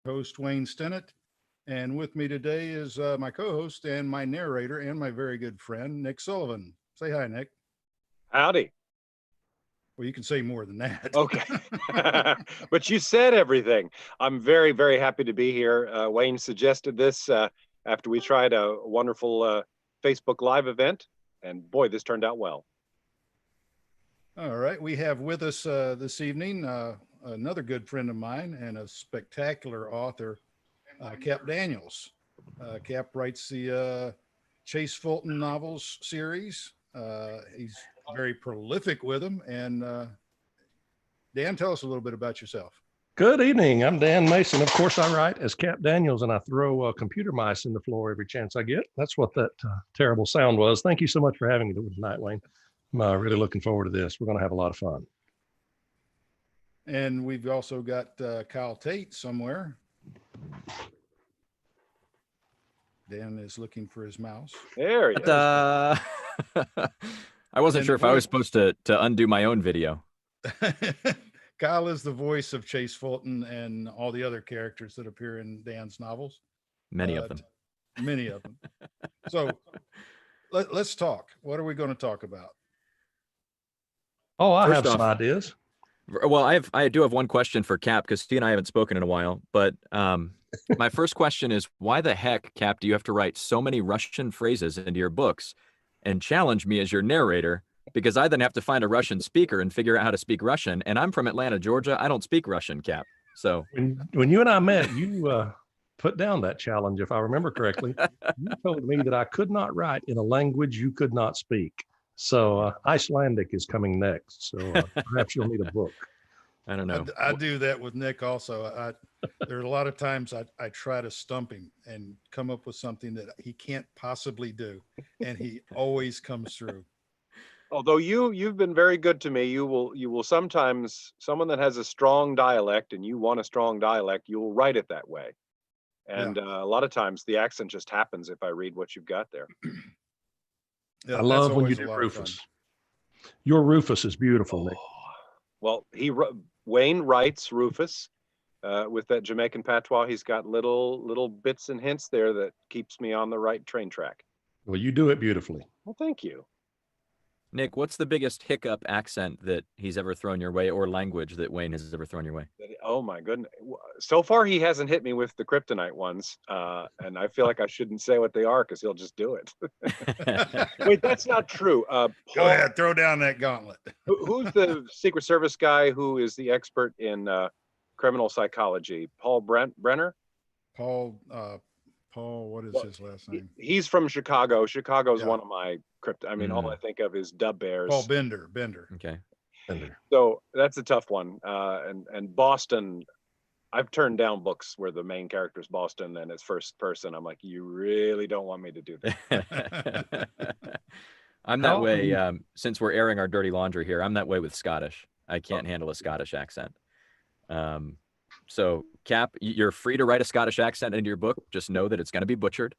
Host Wayne Stennett. And with me today is my co host and my narrator and my very good friend, Nick Sullivan. Say hi, Nick. Howdy. Well, you can say more than that. Okay. But you said everything. I'm very, very happy to be here. Wayne suggested this after we tried a wonderful Facebook Live event. And boy, this turned out well. All right. We have with us this evening another good friend of mine and a spectacular author, Cap Daniels. Cap writes the Chase Fulton Novels Series. He's very prolific with them. And Dan, tell us a little bit about yourself. Good evening. I'm Dan Mason. Of course, I write as Cap Daniels, and I throw computer mice in the floor every chance I get. That's what that terrible sound was. Thank you so much for having me tonight, Wayne. I'm really looking forward to this. We're going to have a lot of fun. And we've also got Kyle Tate somewhere. Dan is looking for his mouse. There he is. I wasn't sure if I was supposed to undo my own video. Kyle is the voice of Chase Fulton and all the other characters that appear in Dan's novels. Many of them. Many of them. So let's talk. What are we going to talk about? Oh, I First have some off- ideas. Well, I do have one question for Cap because he and I haven't spoken in a while. But my first question is, why the heck, Cap, do you have to write so many Russian phrases into your books and challenge me as your narrator? Because I then have to find a Russian speaker and figure out how to speak Russian. And I'm from Atlanta, Georgia. I don't speak Russian, Cap. So When you and I met, you put down that challenge, if I remember correctly. You told me that I could not write in a language you could not speak. So Icelandic is coming next. So perhaps you'll need a book. I don't know. I do that with Nick also. There are a lot of times I try to stump him and come up with something that he can't possibly do. And he always comes through. Although you've been very good to me, you will sometimes, someone that has a strong dialect and you want a strong dialect, you will write it that way. And a lot of times the accent just happens if I read what you've got there. Yeah, I love when you always a do lot of fun. Rufus. Your Rufus is beautiful, Nick. Well, Wayne writes Rufus with that Jamaican patois. He's got little bits and hints there that keeps me on the right train track. Well, you do it beautifully. Well, thank you. Nick, what's the biggest hiccup accent that he's ever thrown your way, or language that Wayne has ever thrown your way? Oh my goodness. So far, he hasn't hit me with the kryptonite ones. And I feel like I shouldn't say what they are because he'll just do it. Wait, that's not true. Go ahead, throw down that gauntlet. Who's the Secret Service guy who is the expert in criminal psychology? Paul Brenner? Paul, what is his last name? He's from Chicago. Chicago's Yeah. one of my all I think of is Dub Bears. Paul Bender. Okay. So that's a tough one. And Boston, I've turned down books where the main character is Boston and it's first person. I'm like, you really don't want me to do that. I'm that way. Since we're airing our dirty laundry here, I'm that way with Scottish. I can't handle a Scottish accent. So Cap, you're free to write a Scottish accent into your book. Just know that it's going to be butchered.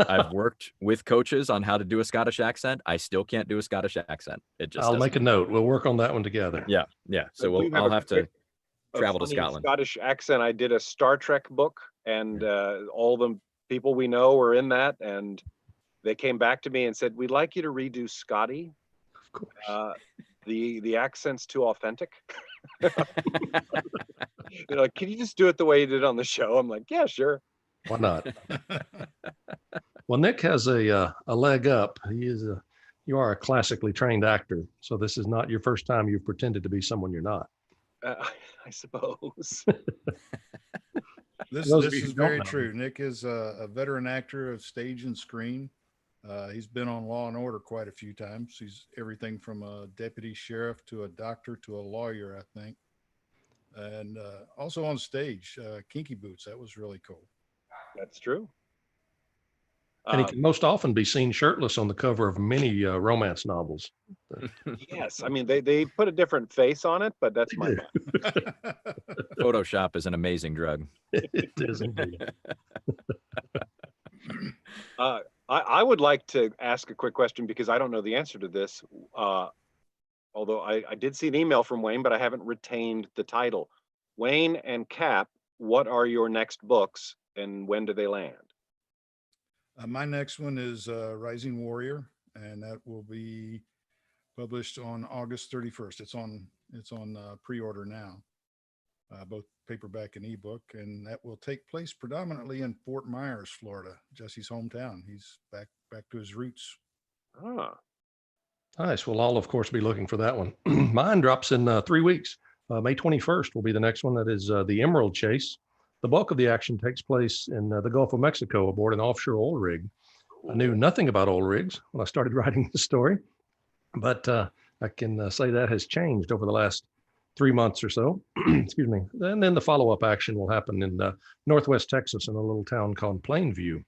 I've worked with coaches on how to do a Scottish accent. I still can't do a Scottish accent. I'll make a note. We'll work on that one together. Yeah. So I'll have to travel to Scotland. Scottish accent. I did a Star Trek book, and all the people we know were in that, and they came back to me and said, "We'd like you to redo Scotty. Of course. The accent's too authentic." They're like, "Can you just do it the way you did on the show?" I'm like, "Yeah, sure." Why not? Well, Nick has a leg up. You are a classically trained actor, so this is not your first time you've pretended to be someone you're not. I suppose. This Those of you is who don't very know. true. Nick is a veteran actor of stage and screen. He's been on Law and Order quite a few times. He's everything from a deputy sheriff to a doctor to a lawyer, I think. And also on stage, Kinky Boots. That was really cool. That's true. And he can most often be seen shirtless on the cover of many romance novels. Yes, I mean they put a different face on it, but that's my bad. Photoshop is an amazing drug. It is indeed. I would like to ask a quick question because I don't know the answer to this. Although I did see an email from Wayne, but I haven't retained the title. Wayne and Cap what are your next books and when do they land? My next one is Rising Warrior, and that will be published on August 31st. It's on pre-order now, both paperback and ebook, and that will take place predominantly in Fort Myers, Florida, Jesse's hometown. He's back to his roots. Ah, Nice. We'll all, of course, be looking for that one. Mine drops in 3 weeks. May 21st will be the next one. That is The Emerald Chase. The bulk of the action takes place in the Gulf of Mexico aboard an offshore oil rig. I knew nothing about oil rigs when I started writing the story, but I can say that has changed over the last 3 months or so. Excuse me. And then the follow-up action will happen in Northwest Texas in a little town called Plainview.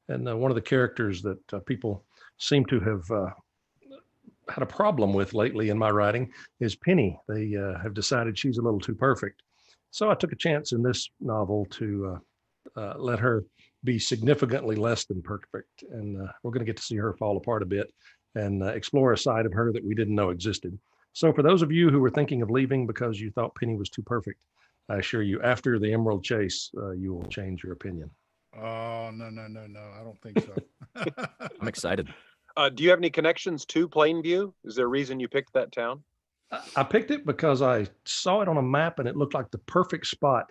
And one of the characters that people seem to have had a problem with lately in my writing is Penny. They have decided she's a little too perfect. So I took a chance in this novel to let her be significantly less than perfect. And we're going to get to see her fall apart a bit and explore a side of her that we didn't know existed. So for those of you who were thinking of leaving because you thought Penny was too perfect, I assure you, after The Emerald Chase, you will change your opinion. Oh, no. I don't think so. I'm excited. do you have any connections to Plainview? Is there a reason you picked that town? I picked it because I saw it on a map and it looked like the perfect spot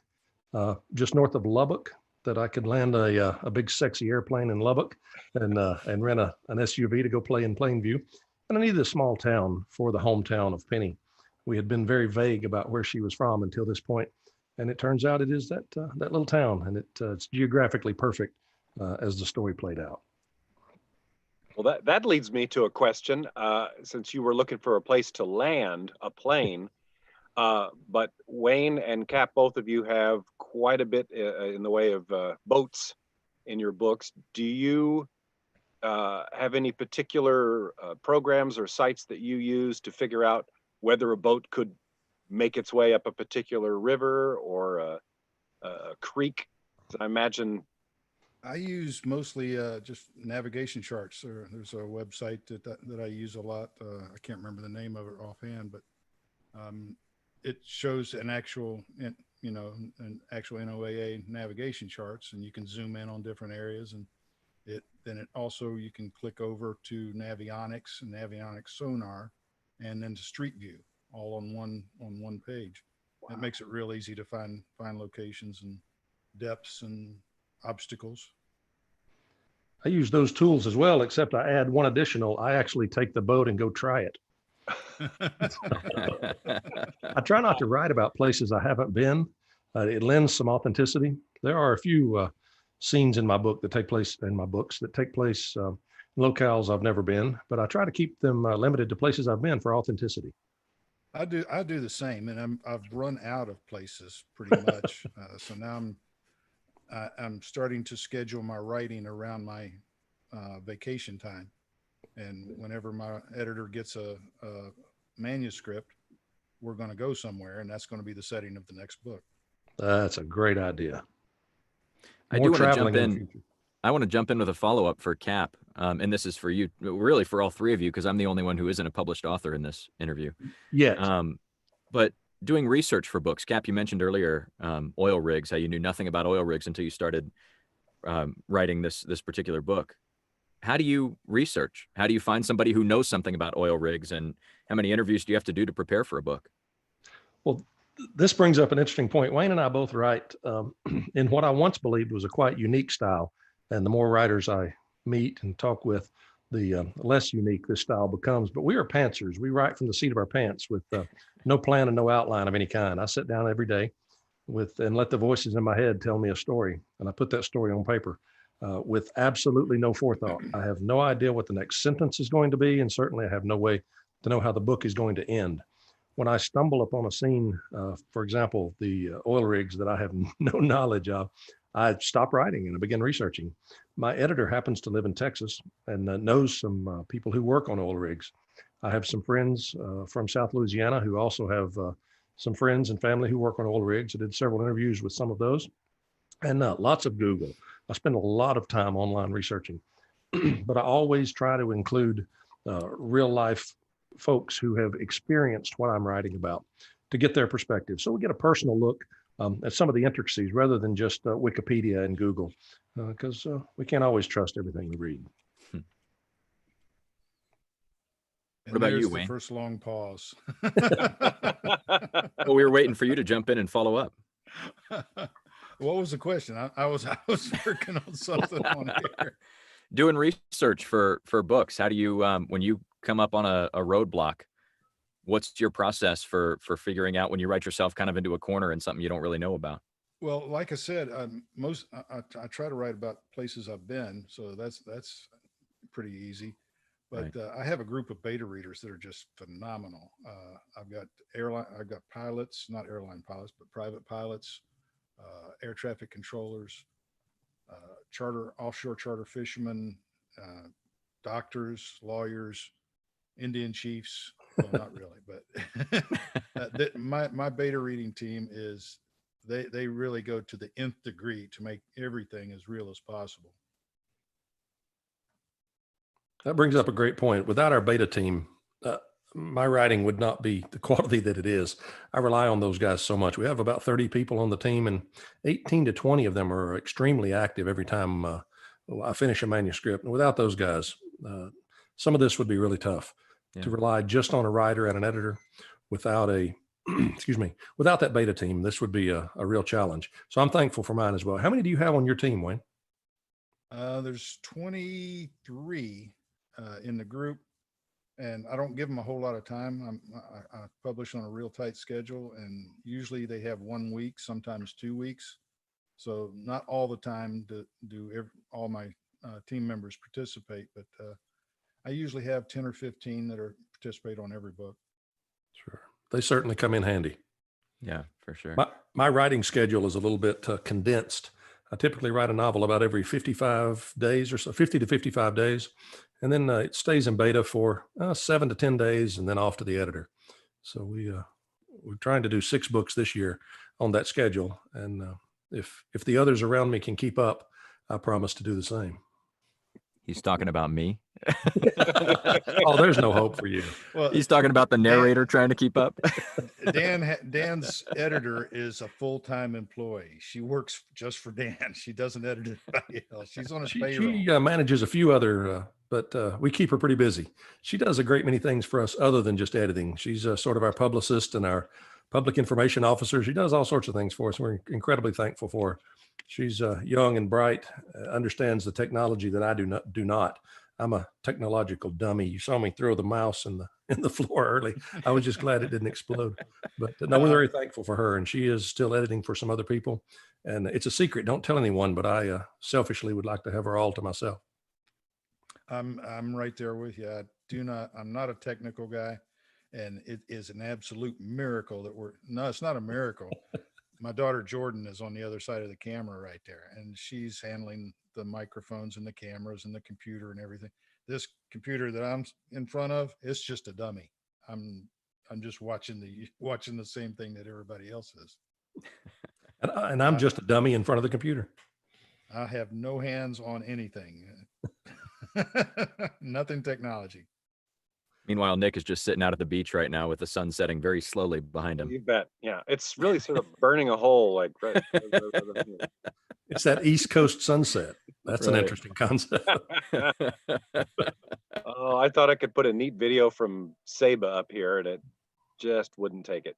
just north of Lubbock that I could land a big sexy airplane in Lubbock and rent an SUV to go play in Plainview. And I needed a small town for the hometown of Penny. We had been very vague about where she was from until this point, and it turns out it is that little town, and it's geographically perfect as the story played out. Well, that leads me to a question. Since you were looking for a place to land a plane, but Wayne and Cap, both of you have quite a bit in the way of boats in your books. Do you have any particular programs or sites that you use to figure out whether a boat could make its way up a particular river or a creek? I imagine. I use mostly just navigation charts. There's a website that I use a lot. I can't remember the name of it offhand, but it shows an actual NOAA navigation charts, and you can zoom in on different areas, and it also you can click over to Navionics and Navionics sonar, and then to Street View, all on one page. Wow. It makes it real easy to find locations and depths and obstacles. I use those tools as well, except I add one additional. I actually take the boat and go try it. I try not to write about places I haven't been. It lends some authenticity. There are a few scenes in my book that take place in locales I've never been, but I try to keep them limited to places I've been for authenticity. I do the same, and I've run out of places pretty much. So now I'm starting to schedule my writing around my vacation time, and whenever my editor gets a manuscript, we're going to go somewhere, and that's going to be the setting of the next book. That's a great idea. I do want to jump in. I want to jump in with a follow-up for Cap, and this is for you, really for all three of you, because I'm the only one who isn't a published author in this interview. Yet. But doing research for books, Cap, you mentioned earlier oil rigs, how you knew nothing about oil rigs until you started writing this particular book. How do you research? How do you find somebody who knows something about oil rigs, and how many interviews do you have to do to prepare for a book? Well, this brings up an interesting point. Wayne and I both write in what I once believed was a quite unique style. And the more writers I meet and talk with, the less unique this style becomes. But we are pantsers. We write from the seat of our pants with no plan and no outline of any kind. I sit down every day and let the voices in my head tell me a story. And I put that story on paper with absolutely no forethought. I have no idea what the next sentence is going to be. And certainly I have no way to know how the book is going to end. When I stumble upon a scene, for example, the oil rigs that I have no knowledge of, I stop writing and I begin researching. My editor happens to live in Texas and knows some people who work on oil rigs. I have some friends from South Louisiana who also have some friends and family who work on oil rigs. I did several interviews with some of those, and lots of Google. I spend a lot of time online researching, but I always try to include real life folks who have experienced what I'm writing about to get their perspective. So we get a personal look at some of the intricacies rather than just Wikipedia and Google, because we can't always trust everything we read. And about you, there's the Wayne? first long pause. Well, we were waiting for you to jump in and follow up. What was the question? I was working on something on here. Doing research for books. How do you when you come up on a roadblock, what's your process for figuring out when you write yourself kind of into a corner and something you don't really know about? Well, like I said, I try to write about places I've been, so that's pretty easy. But Right. I have a group of beta readers that are just phenomenal. I've got pilots, not airline pilots, but private pilots, air traffic controllers, offshore charter fishermen, doctors, lawyers, Indian chiefs. Well, not really, but my beta reading team is they really go to the nth degree to make everything as real as possible. That brings up a great point. Without our beta team, my writing would not be the quality that it is. I rely on those guys so much. We have about 30 people on the team, and 18 to 20 of them are extremely active every time I finish a manuscript. And without those guys, some of this would be really tough. Yeah. To rely just on a writer and an editor without without that beta team. This would be a real challenge. So I'm thankful for mine as well. How many do you have on your team, Wayne? There's 23 in the group, and I don't give them a whole lot of time. I publish on a real tight schedule, and usually they have 1 week, sometimes 2 weeks. So not all the time all my team members participate, but I usually have 10 or 15 that participate on every book. Sure. They certainly come in handy. Yeah, for sure. My writing schedule is a little bit condensed. I typically write a novel about every 55 days or so, 50 to 55 days. And then it stays in beta for 7 to 10 days and then off to the editor. So we're trying to do 6 books this year on that schedule. And if the others around me can keep up, I promise to do the same. He's talking about me. Oh, there's no hope for you. Well, He's talking about the narrator trying to keep up. Dan's editor is a full-time employee. She works just for Dan. She doesn't edit anybody else. She's on his payroll. She manages a few other, but we keep her pretty busy. She does a great many things for us other than just editing. She's sort of our publicist and our public information officer. She does all sorts of things for us. We're incredibly thankful for her. She's young and bright, understands the technology that I do not. I'm a technological dummy. You saw me throw the mouse in the floor early. I was just glad it didn't explode. But no, we're very thankful for her, and she is still editing for some other people. And it's a secret. Don't tell anyone, but I selfishly would like to have her all to myself. I'm right there with you. I'm not a technical guy, and it is an absolute miracle that it's not a miracle. My daughter Jordan is on the other side of the camera right there, and she's handling the microphones and the cameras and the computer and everything. This computer that I'm in front of, it's just a dummy. I'm just watching the same thing that everybody else is. And I'm just a dummy in front of the computer. I have no hands on anything. Nothing technology. Meanwhile, Nick is just sitting out at the beach right now with the sun setting very slowly behind him. You bet. Yeah, it's really sort of burning a hole, like right. It's that East Coast sunset. That's an interesting concept. Oh, I thought I could put a neat video from Saba up here, and it just wouldn't take it.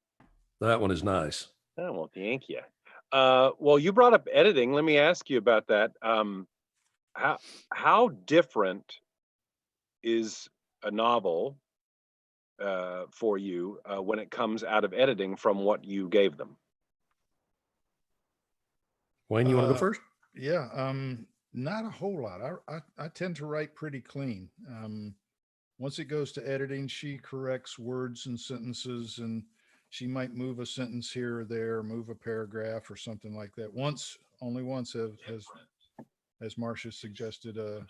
That one is nice. Oh, well, thank you. Well, you brought up editing. Let me ask you about that. How different is a novel for you when it comes out of editing from what you gave them? Wayne, you want to go first? Yeah, not a whole lot. I tend to write pretty clean. Once it goes to editing, she corrects words and sentences, and she might move a sentence here or there, move a paragraph or something like that. Only once has Marcia suggested a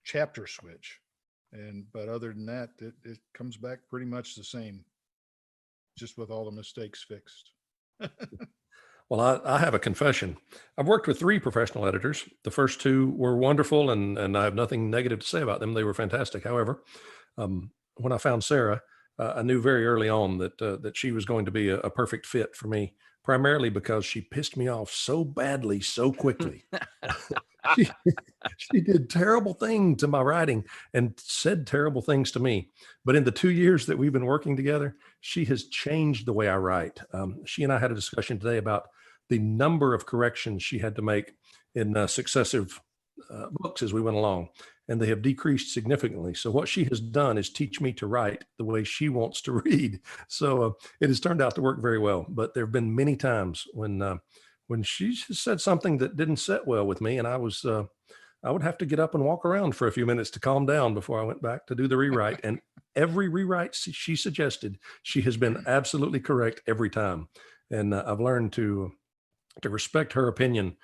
chapter switch, but other than that, it comes back pretty much the same, just with all the mistakes fixed. Well, I have a confession. I've worked with 3 professional editors. The first 2 were wonderful, and I have nothing negative to say about them. They were fantastic. However, when I found Sarah, I knew very early on that she was going to be a perfect fit for me, primarily because she pissed me off so badly so quickly. she she did terrible things to my writing and said terrible things to me. But in the 2 years that we've been working together, she has changed the way I write. She and I had a discussion today about the number of corrections she had to make in successive books as we went along, and they have decreased significantly. So what she has done is teach me to write the way she wants to read. So it has turned out to work very well. But there have been many times when she said something that didn't sit well with me, and I would have to get up and walk around for a few minutes to calm down before I went back to do the rewrite. And every rewrite she suggested, she has been absolutely correct every time. And I've learned to respect her opinion,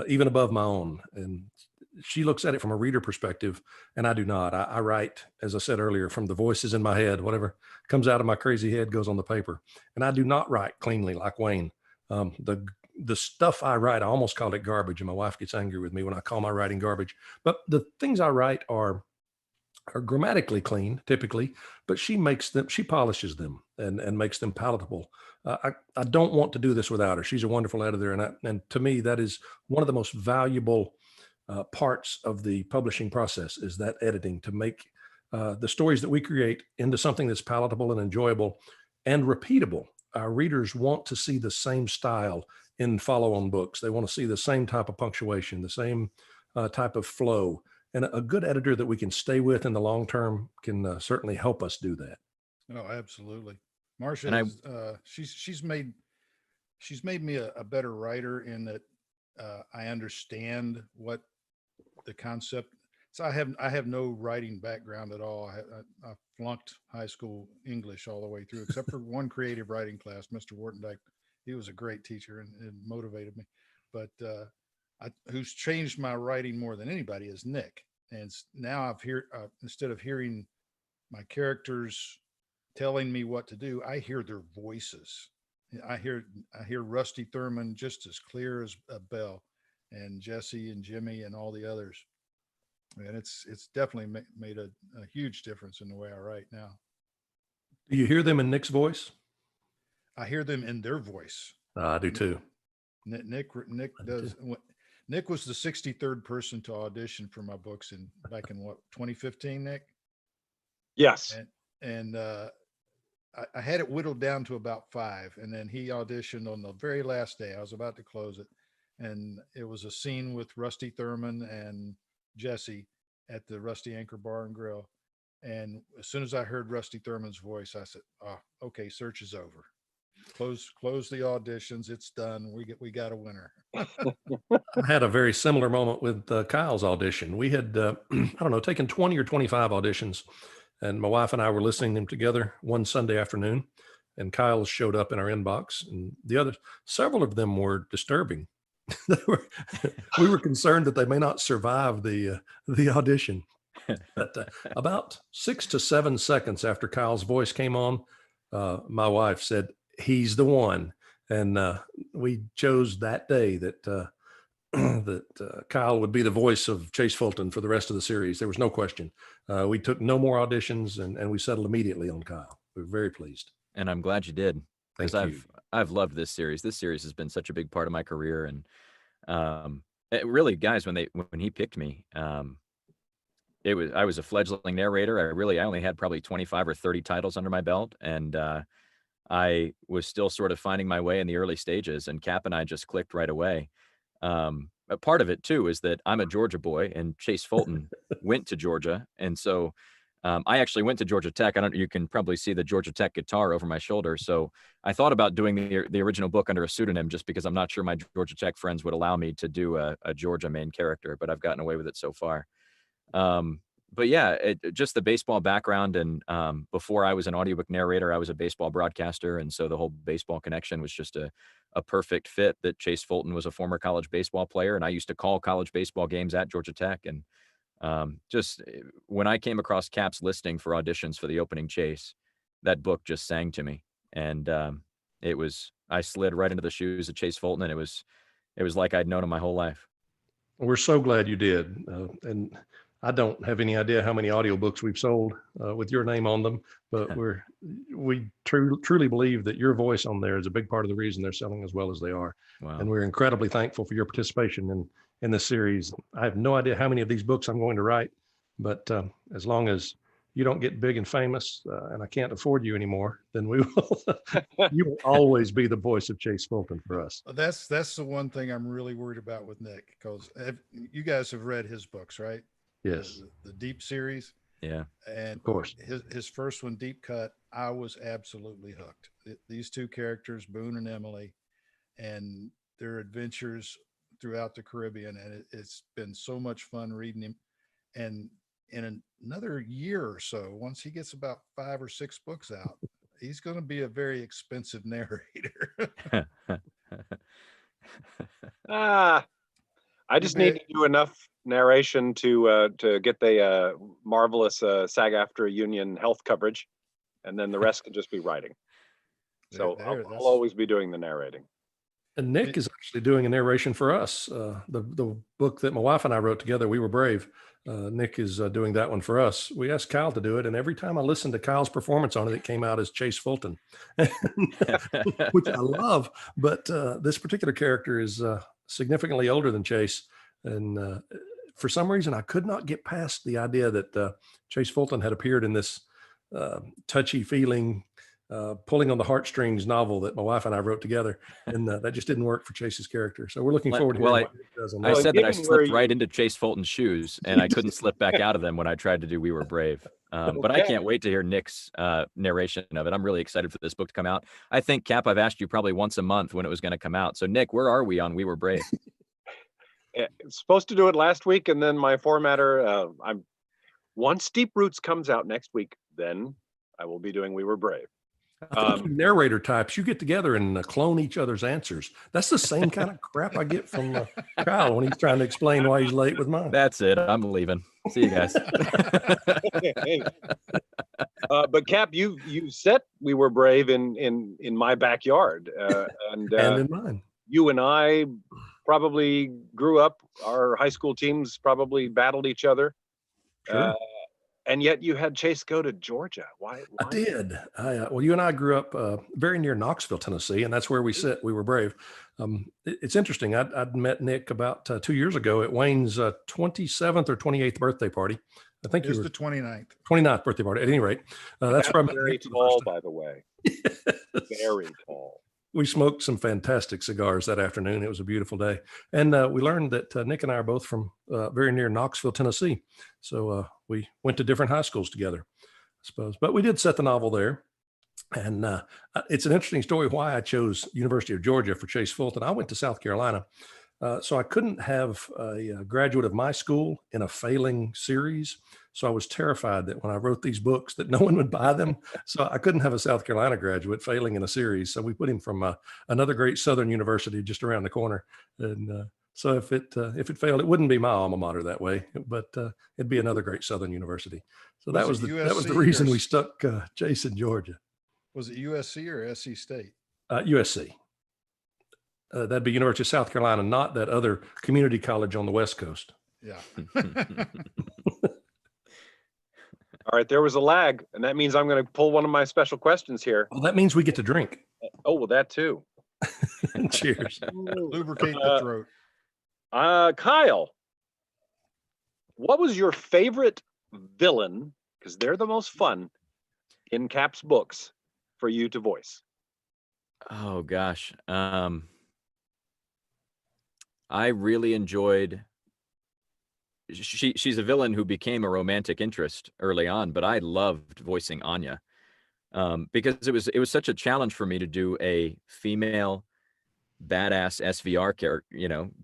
even above my own. And she looks at it from a reader perspective, and I do not. I write, as I said earlier, from the voices in my head. Whatever comes out of my crazy head goes on the paper. And I do not write cleanly like Wayne. The stuff I write, I almost call it garbage, and my wife gets angry with me when I call my writing garbage. But the things I write are grammatically clean, typically, but she polishes them and makes them palatable. I don't want to do this without her. She's a wonderful editor, and to me, that is one of the most valuable parts of the publishing process, is that editing, to make the stories that we create into something that's palatable and enjoyable and repeatable. Our readers want to see the same style in follow-on books. They want to see the same type of punctuation, the same type of flow. And a good editor that we can stay with in the long term can certainly help us do that. Oh, absolutely. Marcia, And she's made me a better writer in that I understand what the concept. So I have no writing background at all. I flunked high school English all the way through, except for one creative writing class, Mr. Wartendijk. He was a great teacher and motivated me. But who's changed my writing more than anybody is Nick. And now instead of hearing my characters telling me what to do, I hear their voices. I hear Rusty Thurman just as clear as a bell, and Jesse and Jimmy and all the others. And it's definitely made a huge difference in the way I write now. Do you hear them in Nick's voice? I hear them in their voice. I do too. Nick does. Nick was the 63rd person to audition for my books back in 2015, Nick? Yes. And I had it whittled down to about 5, and then he auditioned on the very last day. I was about to close it, and it was a scene with Rusty Thurman and Jesse at the Rusty Anchor Bar and Grill. And as soon as I heard Rusty Thurman's voice, I said, "Oh, okay, search is over. Close the auditions. It's done. We got a winner." I had a very similar moment with Kyle's audition. We had, I don't know, taken 20 or 25 auditions, and my wife and I were listening to them together one Sunday afternoon, and Kyle showed up in our inbox, and several of them were disturbing. We were concerned that they may not survive the audition. But about 6 to 7 seconds after Kyle's voice came on, my wife said, "He's the one." And we chose that day that Kyle would be the voice of Chase Fulton for the rest of the series. There was no question. We took no more auditions, and we settled immediately on Kyle. We were very pleased. And I'm glad you did, because Thank you. I've loved this series. This series has been such a big part of my career, and really, guys, when he picked me, I was a fledgling narrator. I only had probably 25 or 30 titles under my belt, and I was still sort of finding my way in the early stages, and Cap and I just clicked right away. A part of it too is that I'm a Georgia boy, and Chase Fulton went to Georgia, and so I actually went to Georgia Tech. You can probably see the Georgia Tech guitar over my shoulder. So I thought about doing the original book under a pseudonym, just because I'm not sure my Georgia Tech friends would allow me to do a Georgia main character, but I've gotten away with it so far. But yeah, just the baseball background, and before I was an audiobook narrator, I was a baseball broadcaster, and so the whole baseball connection was just a perfect fit. That Chase Fulton was a former college baseball player, and I used to call college baseball games at Georgia Tech. And just when I came across Cap's listing for auditions for the opening Chase, that book just sang to me, and I slid right into the shoes of Chase Fulton, and it was like I'd known him my whole life. We're so glad you did. And I don't have any idea how many audiobooks we've sold with your name on them, but we truly believe that your voice on there is a big part of the reason they're selling as well as they are. Wow. And we're incredibly thankful for your participation in this series. I have no idea how many of these books I'm going to write, but as long as you don't get big and famous and I can't afford you anymore, then we will, you will always be the voice of Chase Fulton for us. That's the one thing I'm really worried about with Nick, because you guys have read his books, right? Yes, The Deep series. Yeah. And of course. his first one, Deep Cut, I was absolutely hooked. These two characters, Boone and Emily, and their adventures throughout the Caribbean, and it's been so much fun reading him. And in another year or so, once he gets about 5 or 6 books out, he's going to be a very expensive narrator. I just need to do enough narration to get the marvelous SAG-AFTRA union health coverage, and then the rest can just be writing. So I'll always be doing the narrating. And Nick is actually doing a narration for us. The book that my wife and I wrote together, We Were Brave. Nick is doing that one for us. We asked Kyle to do it, and every time I listened to Kyle's performance on it, it came out as Chase Fulton, which I love. But this particular character is significantly older than Chase, and for some reason, I could not get past the idea that Chase Fulton had appeared in this touchy-feeling, pulling on the heartstrings novel that my wife and I wrote together, and that just didn't work for Chase's character. So we're looking forward to hearing what Nick does on I that. said that I slipped right into Chase Fulton's shoes, and I couldn't slip back out of them when I tried to do We Were Brave. But I can't wait to hear Nick's narration of it. I'm really excited for this book to come out. I think, Cap, I've asked you probably once a month when it was going to come out. So, Nick, where are we on We Were Brave? It's supposed to do it last week, and then my formatter, once Deep Roots comes out next week, then I will be doing We Were Brave. I think you narrator types, you get together and clone each other's answers. That's the same kind of crap I get from Kyle when he's trying to explain why he's late with mine. That's it. I'm leaving. See you guys. But Cap, you set We Were Brave in my backyard, and in mine. You and I probably grew up. Our high school teams probably battled each other. Sure. And yet you had Chase go to Georgia. Why? I did. Well, you and I grew up very near Knoxville, Tennessee, and that's where we sit. We Were Brave. It's interesting. I'd met Nick about 2 years ago at Wayne's 27th or 28th birthday party. I think it was the 29th. 29th birthday party. At any rate, that's where I met very Nick tall, by the way. Yes. Very tall. We smoked some fantastic cigars that afternoon. It was a beautiful day. And we learned that Nick and I are both from very near Knoxville, Tennessee. So we went to different high schools together, I suppose. But we did set the novel there. And it's an interesting story why I chose University of Georgia for Chase Fulton. I went to South Carolina. So I couldn't have a graduate of my school in a failing series. So I was terrified that when I wrote these books that no one would buy them. So I couldn't have a South Carolina graduate failing in a series. So we put him from another great Southern university just around the corner. And so if it failed, it wouldn't be my alma mater that way, but it'd be another great Southern university. So that was the reason we stuck Chase in Georgia. Was it USC or SC State? USC. That'd be University of South Carolina, not that other community college on the West Coast. Yeah. All right, there was a lag, and that means I'm going to pull one of my special questions here. Well, that means we get to drink. Oh, well, that too. Cheers. Lubricate the throat. Kyle, what was your favorite villain, because they're the most fun, in Cap's books for you to voice? Oh, gosh. I really enjoyed... She's a villain who became a romantic interest early on, but I loved voicing Anya because it was such a challenge for me to do a female badass SVR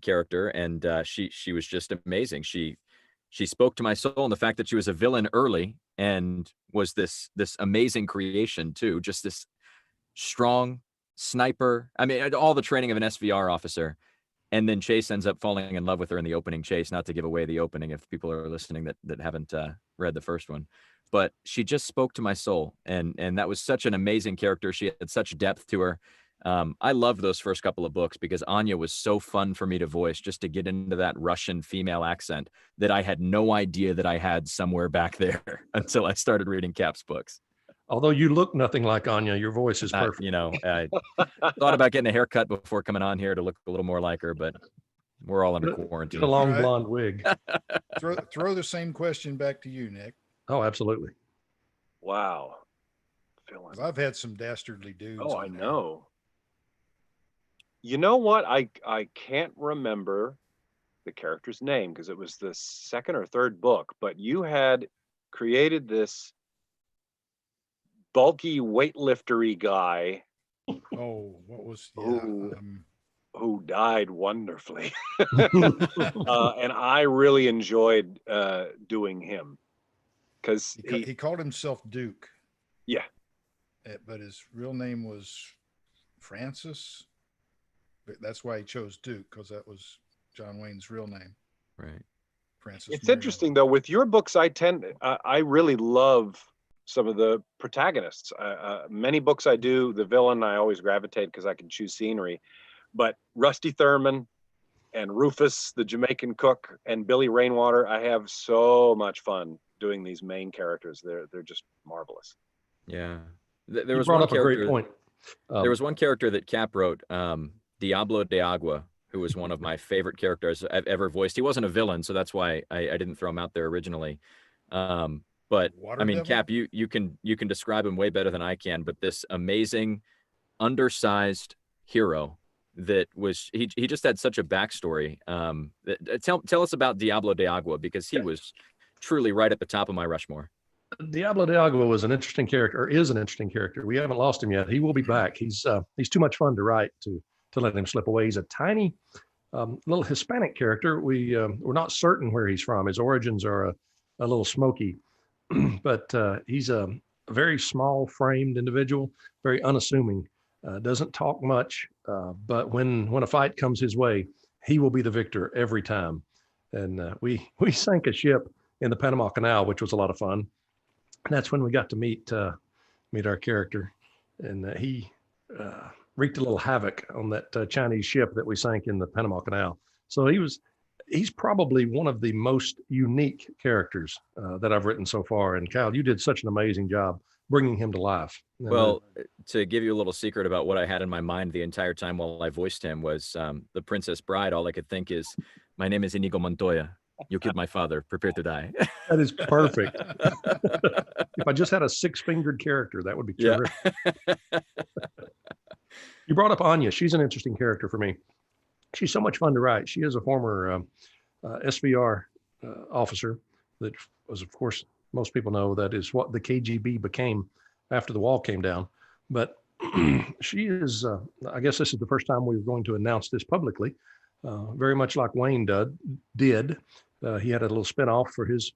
character, and she was just amazing. She spoke to my soul, and the fact that she was a villain early and was this amazing creation too, just this strong sniper. I mean, all the training of an SVR officer. And then Chase ends up falling in love with her in the opening chase, not to give away the opening if people are listening that haven't read the first one. But she just spoke to my soul. And that was such an amazing character. She had such depth to her. I loved those first couple of books because Anya was so fun for me to voice, just to get into that Russian female accent that I had no idea that I had somewhere back there until I started reading Cap's books. Although you look nothing like Anya, your voice is perfect. You know, I thought about getting a haircut before coming on here to look a little more like her, but we're all under Get quarantine. a long All right. blonde wig. Throw the same question back to you, Nick. Oh, absolutely. Wow. 'Cause I've had some dastardly dudes. Oh, I on there. know. You know what? I can't remember the character's name because it was the second or third book, but you had created this bulky weightliftery guy Oh, what was Ooh. um, who died wonderfully. And I really enjoyed doing him because he called himself Duke. Yeah. But his real name was Francis. But that's why he chose Duke, because that was John Wayne's real name. Right. Francis. It's Marion. interesting though with your books. I really love some of the protagonists. Many books I do, the villain I always gravitate because I can choose scenery. But Rusty Thurman and Rufus, the Jamaican cook, and Billy Rainwater, I have so much fun doing these main characters. They're just marvelous. Yeah. There You was brought one up a great character. point. There was one character that Cap wrote, Diablo de Agua, who was one of my favorite characters I've ever voiced. He wasn't a villain, so that's why I didn't throw him out there originally. But Water I mean, Devil? Cap, you can describe him way better than I can. But this amazing, undersized hero that was he just had such a backstory. Tell us about Diablo de Agua, because he was truly right at the top of my Rushmore. Diablo de Agua was an interesting character, or is an interesting character. We haven't lost him yet. He will be back. He's too much fun to write to let him slip away. He's a tiny little Hispanic character. We're not certain where he's from. His origins are a little smoky, but he's a very small framed individual, very unassuming, doesn't talk much, but when a fight comes his way, he will be the victor every time. And we sank a ship in the Panama Canal, which was a lot of fun. And that's when we got to meet our character, and he wreaked a little havoc on that Chinese ship that we sank in the Panama Canal. So he's probably one of the most unique characters that I've written so far. And Kyle, you did such an amazing job bringing him to life. And, Well, to give you a little secret about what I had in my mind the entire time while I voiced him was the Princess Bride. All I could think is, my name is Inigo Montoya. You killed my father. Prepare to die. that is perfect. If I just had a 6-fingered character, that would be terrific. Yeah. You brought up Anya. She's an interesting character for me. She's so much fun to write. She is a former SVR officer that was, of course, most people know that is what the KGB became after the wall came down. But she is, I guess this is the first time we were going to announce this publicly, very much like Wayne did. He had a little spinoff for his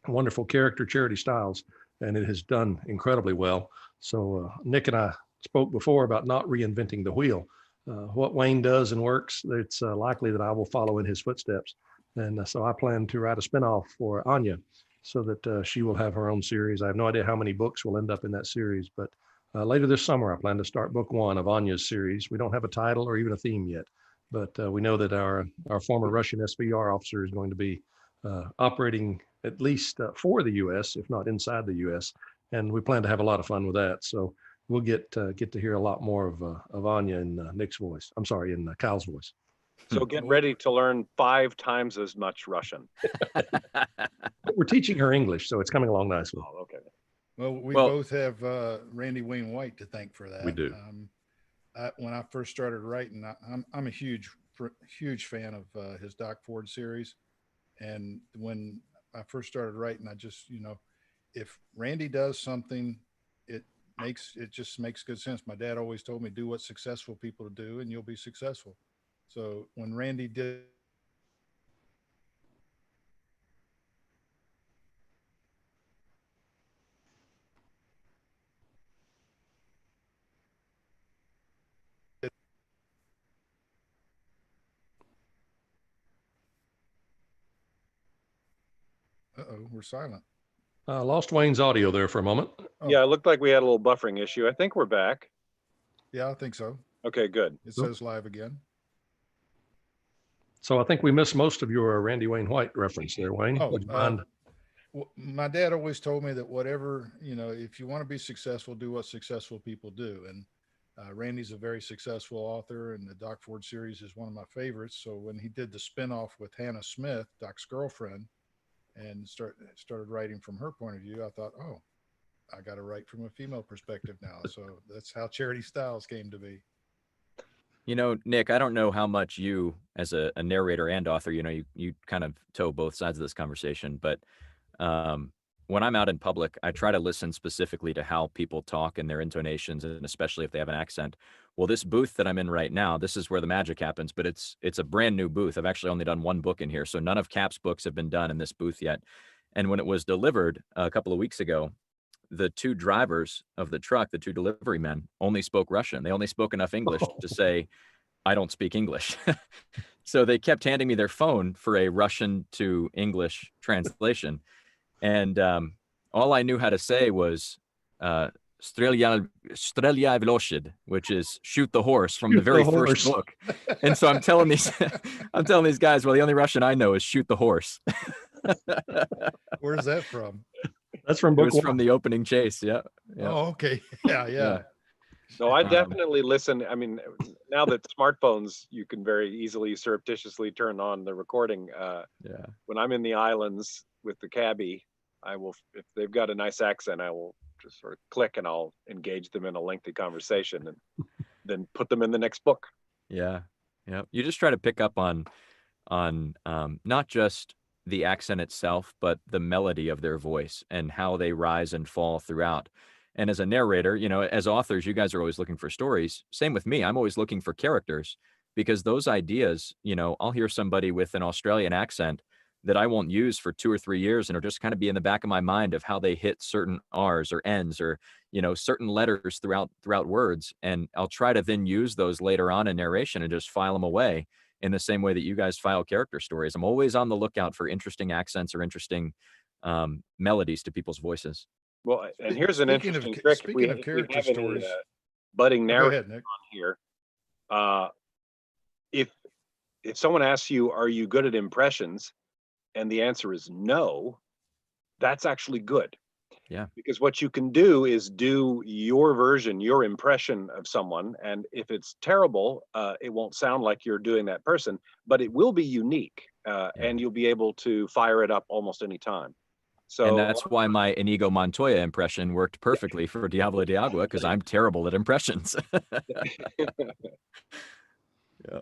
wonderful character, Charity Styles, and it has done incredibly well. So Nick and I spoke before about not reinventing the wheel. What Wayne does and works, it's likely that I will follow in his footsteps. And so I plan to write a spinoff for Anya so that she will have her own series. I have no idea how many books will end up in that series, but later this summer, I plan to start book 1 of Anya's series. We don't have a title or even a theme yet, but we know that our former Russian SVR officer is going to be operating at least for the U.S., if not inside the U.S., and we plan to have a lot of fun with that. So we'll get to hear a lot more of Anya in Nick's voice. I'm sorry, in Kyle's voice. So get ready to learn 5 times as much Russian. But we're teaching her English, so it's coming along nicely. Oh, okay. Well, we Well- both have Randy Wayne White to thank for that. We do. When I first started writing, I'm a huge fan of his Doc Ford series. And when I first started writing, I just, if Randy does something, it just makes good sense. My dad always told me, do what successful people do and you'll be successful. So when Randy did we're silent. Lost Wayne's audio there for a moment. Oh. Yeah, it looked like we had a little buffering issue. I think we're back. Yeah, I think so. Okay, good. It says live again. So I think we missed most of your Randy Wayne White reference there, Wayne. Oh, Would you mind? My dad always told me that whatever, if you want to be successful, do what successful people do. And Randy's a very successful author, and the Doc Ford series is one of my favorites. So when he did the spinoff with Hannah Smith, Doc's girlfriend, and started writing from her point of view, I thought, oh, I got to write from a female perspective now. So that's how Charity Styles came to be. Nick, I don't know how much you, as a narrator and author, you kind of toe both sides of this conversation, but when I'm out in public, I try to listen specifically to how people talk and their intonations, and especially if they have an accent. Well, this booth that I'm in right now, this is where the magic happens, but it's a brand new booth. I've actually only done one book in here, so none of Cap's books have been done in this booth yet. And when it was delivered a couple of weeks ago, the two drivers of the truck, the two delivery men, only spoke Russian. They only spoke enough English to say, I don't speak English. So they kept handing me their phone for a Russian to English translation. And all I knew how to say was "Strelia v loshid," which is "shoot the horse" from the very first book. And so I'm telling these guys, well, the only Russian I know is "shoot the horse." Where's that from? That's from book one. From the opening chase. Yeah. Oh, okay. Yeah. No, I definitely listen. I mean, now that smartphones, you can very easily surreptitiously turn on the recording. When I'm in the islands with the cabbie, I will, if they've got a nice accent, I will just sort of click and I'll engage them in a lengthy conversation and then put them in the next book. Yeah. You just try to pick up on not just the accent itself, but the melody of their voice and how they rise and fall throughout. And as a narrator, as authors, you guys are always looking for stories. Same with me. I'm always looking for characters, because those ideas, I'll hear somebody with an Australian accent that I won't use for 2 or 3 years, and it'll just kind of be in the back of my mind of how they hit certain R's or N's or, certain letters throughout words. And I'll try to then use those later on in narration and just file them away in the same way that you guys file character stories. I'm always on the lookout for interesting accents or interesting melodies to people's voices. Well, and here's an interesting trick. Speaking of character stories, budding narrator Nick. on here. If someone asks you, "Are you good at impressions?" and the answer is no, that's actually good. Yeah. Because what you can do is do your version, your impression of someone, and if it's terrible, it won't sound like you're doing that person, but it will be unique, and you'll be able to fire it up almost any time. So, and that's why my Inigo Montoya impression worked perfectly for Diablo de Agua, because I'm terrible at impressions. Yeah.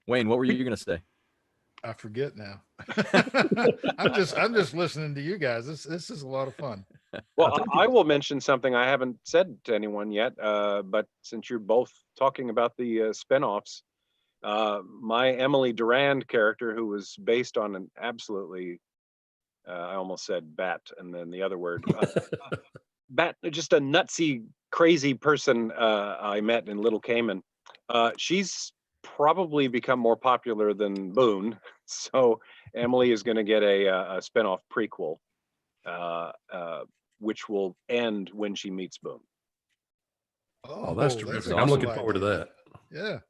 Wayne, what were you going to say? I forget now. I'm just listening to you guys. This is a lot of fun. Well, I will mention something I haven't said to anyone yet, but since you're both talking about the spinoffs, my Emily Durand character, who was based on an absolutely I almost said bat, and then the other word, bat, just a nutsy, crazy person I met in Little Cayman. She's probably become more popular than Boone, so Emily is going to get a spinoff prequel, which will end when she meets Boone. Oh, that's terrific! Awesome. I'm looking forward to that. Yeah.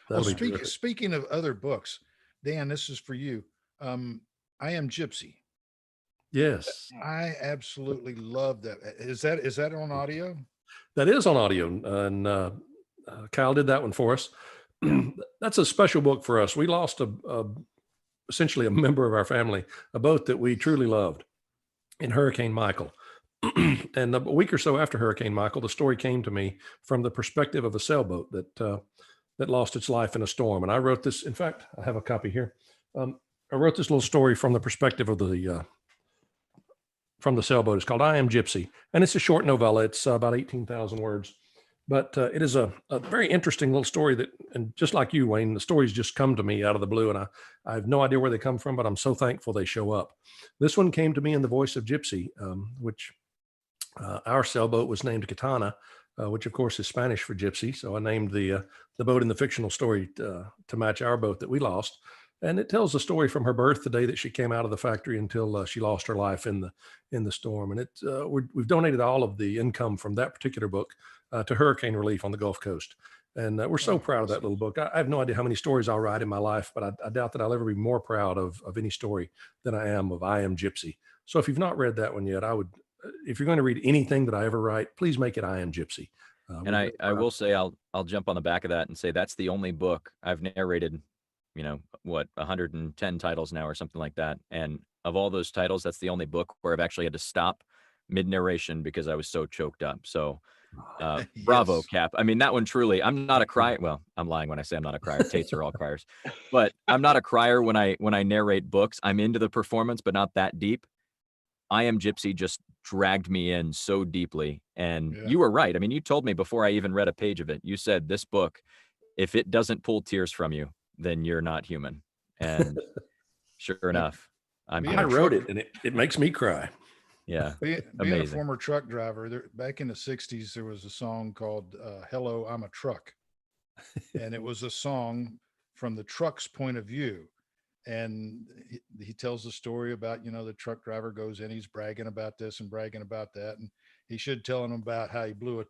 That'll Well, be speaking of other books, Dan, this is for you. I Am Gypsy. Yes, I absolutely love that. Is that on audio? that is on audio, and Kyle did that one for us. That's a special book for us. We lost essentially a member of our family, a boat that we truly loved, in Hurricane Michael. And a week or so after Hurricane Michael, the story came to me from the perspective of a sailboat that lost its life in a storm. And I wrote this. In fact, I have a copy here. I wrote this little story from the perspective of from the sailboat. It's called I Am Gypsy, and it's a short novella. It's about 18,000 words, but it is a very interesting little story and just like you, Wayne, the stories just come to me out of the blue, and I have no idea where they come from, but I'm so thankful they show up. This one came to me in the voice of Gypsy, which our sailboat was named Katana, which of course is Spanish for gypsy. So I named the boat in the fictional story to match our boat that we lost. And it tells the story from her birth, the day that she came out of the factory, until she lost her life in the storm. And we've donated all of the income from that particular book to hurricane relief on the Gulf Coast. And we're so proud of that little book. I have no idea how many stories I'll write in my life, but I doubt that I'll ever be more proud of any story than I am of I Am Gypsy. So if you've not read that one yet, I would, if you're going to read anything that I ever write, please make it I Am Gypsy. And I will say, I'll jump on the back of that and say that's the only book I've narrated, 110 titles now or something like that. And of all those titles, that's the only book where I've actually had to stop mid narration because I was so choked up. So bravo, Yes. Cap. I mean, that one truly, I'm not a crier. Well, I'm lying when I say I'm not a crier. Tates are all criers, but I'm not a crier when I narrate books. I'm into the performance, but not that deep. I Am Gypsy just dragged me in so deeply. And Yeah. you were right. I mean, you told me before I even read a page of it, you said this book, if it doesn't pull tears from you, then you're not human. And sure enough, I'm Being I good. wrote it, and it makes me cry. Yeah. Being a Amazing. former truck driver, back in the 60s, there was a song called Hello, I'm a Truck. And it was a song from the truck's point of view. And he tells the story about, the truck driver goes in, he's bragging about this and bragging about that. And he should tell him about how he blew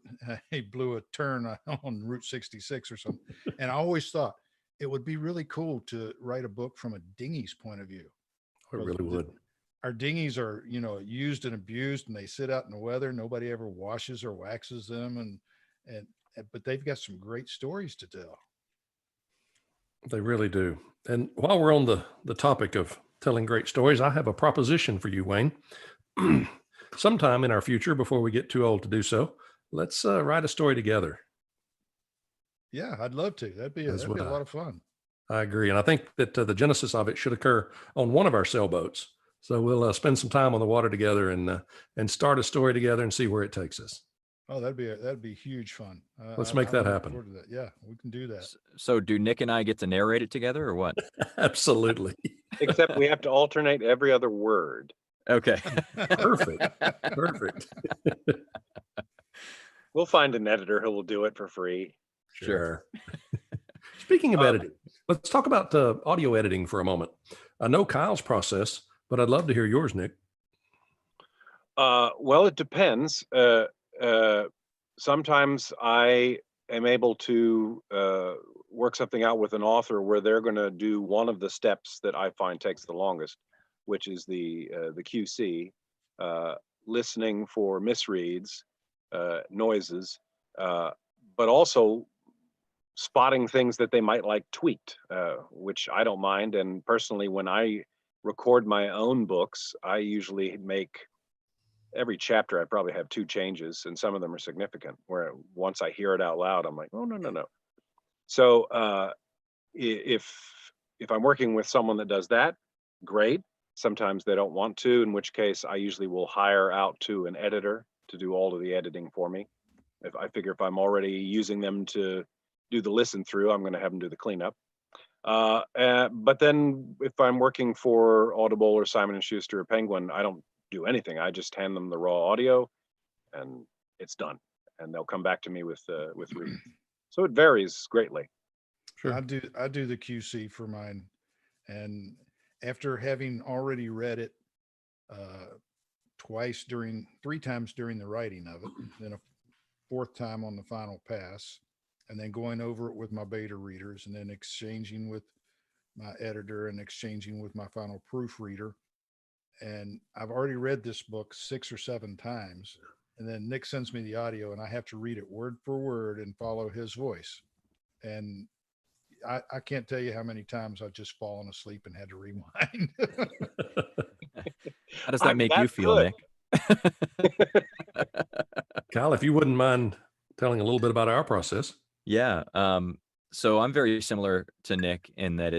a turn on Route 66 or something. And I always thought it would be really cool to write a book from a dinghy's point of view. I really would. Our dinghies are, used and abused, and they sit out in the weather. Nobody ever washes or waxes them. But they've got some great stories to tell. They really do. And while we're on the topic of telling great stories, I have a proposition for you, Wayne. Sometime in our future, before we get too old to do so, let's write a story together. Yeah, I'd love to. That'd be a lot of fun. I agree. And I think that the genesis of it should occur on one of our sailboats. So we'll spend some time on the water together and start a story together and see where it takes us. Oh, that'd be huge fun. Let's make that look happen. forward to that. Yeah, we can do that. So do Nick and I get to narrate it together or what? Absolutely. Except we have to alternate every other word. Okay. Perfect. Perfect. We'll find an editor who will do it for free. Sure. Speaking of editing, let's talk about audio editing for a moment. I know Kyle's process, but I'd love to hear yours, Nick. Well, it depends. Sometimes I am able to work something out with an author where they're going to do one of the steps that I find takes the longest, which is the QC, listening for misreads, noises, but also spotting things that they might like tweaked, which I don't mind. And personally, when I record my own books, I usually make every chapter, I probably have 2 changes, and some of them are significant, where once I hear it out loud, I'm like, oh, no. So if I'm working with someone that does that, great. Sometimes they don't want to, in which case I usually will hire out to an editor to do all of the editing for me. If I figure if I'm already using them to do the listen through, I'm going to have them do the cleanup. But then if I'm working for Audible or Simon & Schuster or Penguin, I don't do anything. I just hand them the raw audio and it's done. And they'll come back to me with read. So it varies greatly. Sure. I do the QC for mine. And after having already read it 3 times during the writing of it, then a 4th time on the final pass, and then going over it with my beta readers, and then exchanging with my editor and exchanging with my final proofreader. And I've already read this book 6 or 7 times. And then Nick sends me the audio and I have to read it word for word and follow his voice. And I can't tell you how many times I've just fallen asleep and had to rewind. How does that make you feel, good. Nick? Kyle, if you wouldn't mind telling a little bit about our process. Yeah. So I'm very similar to Nick in that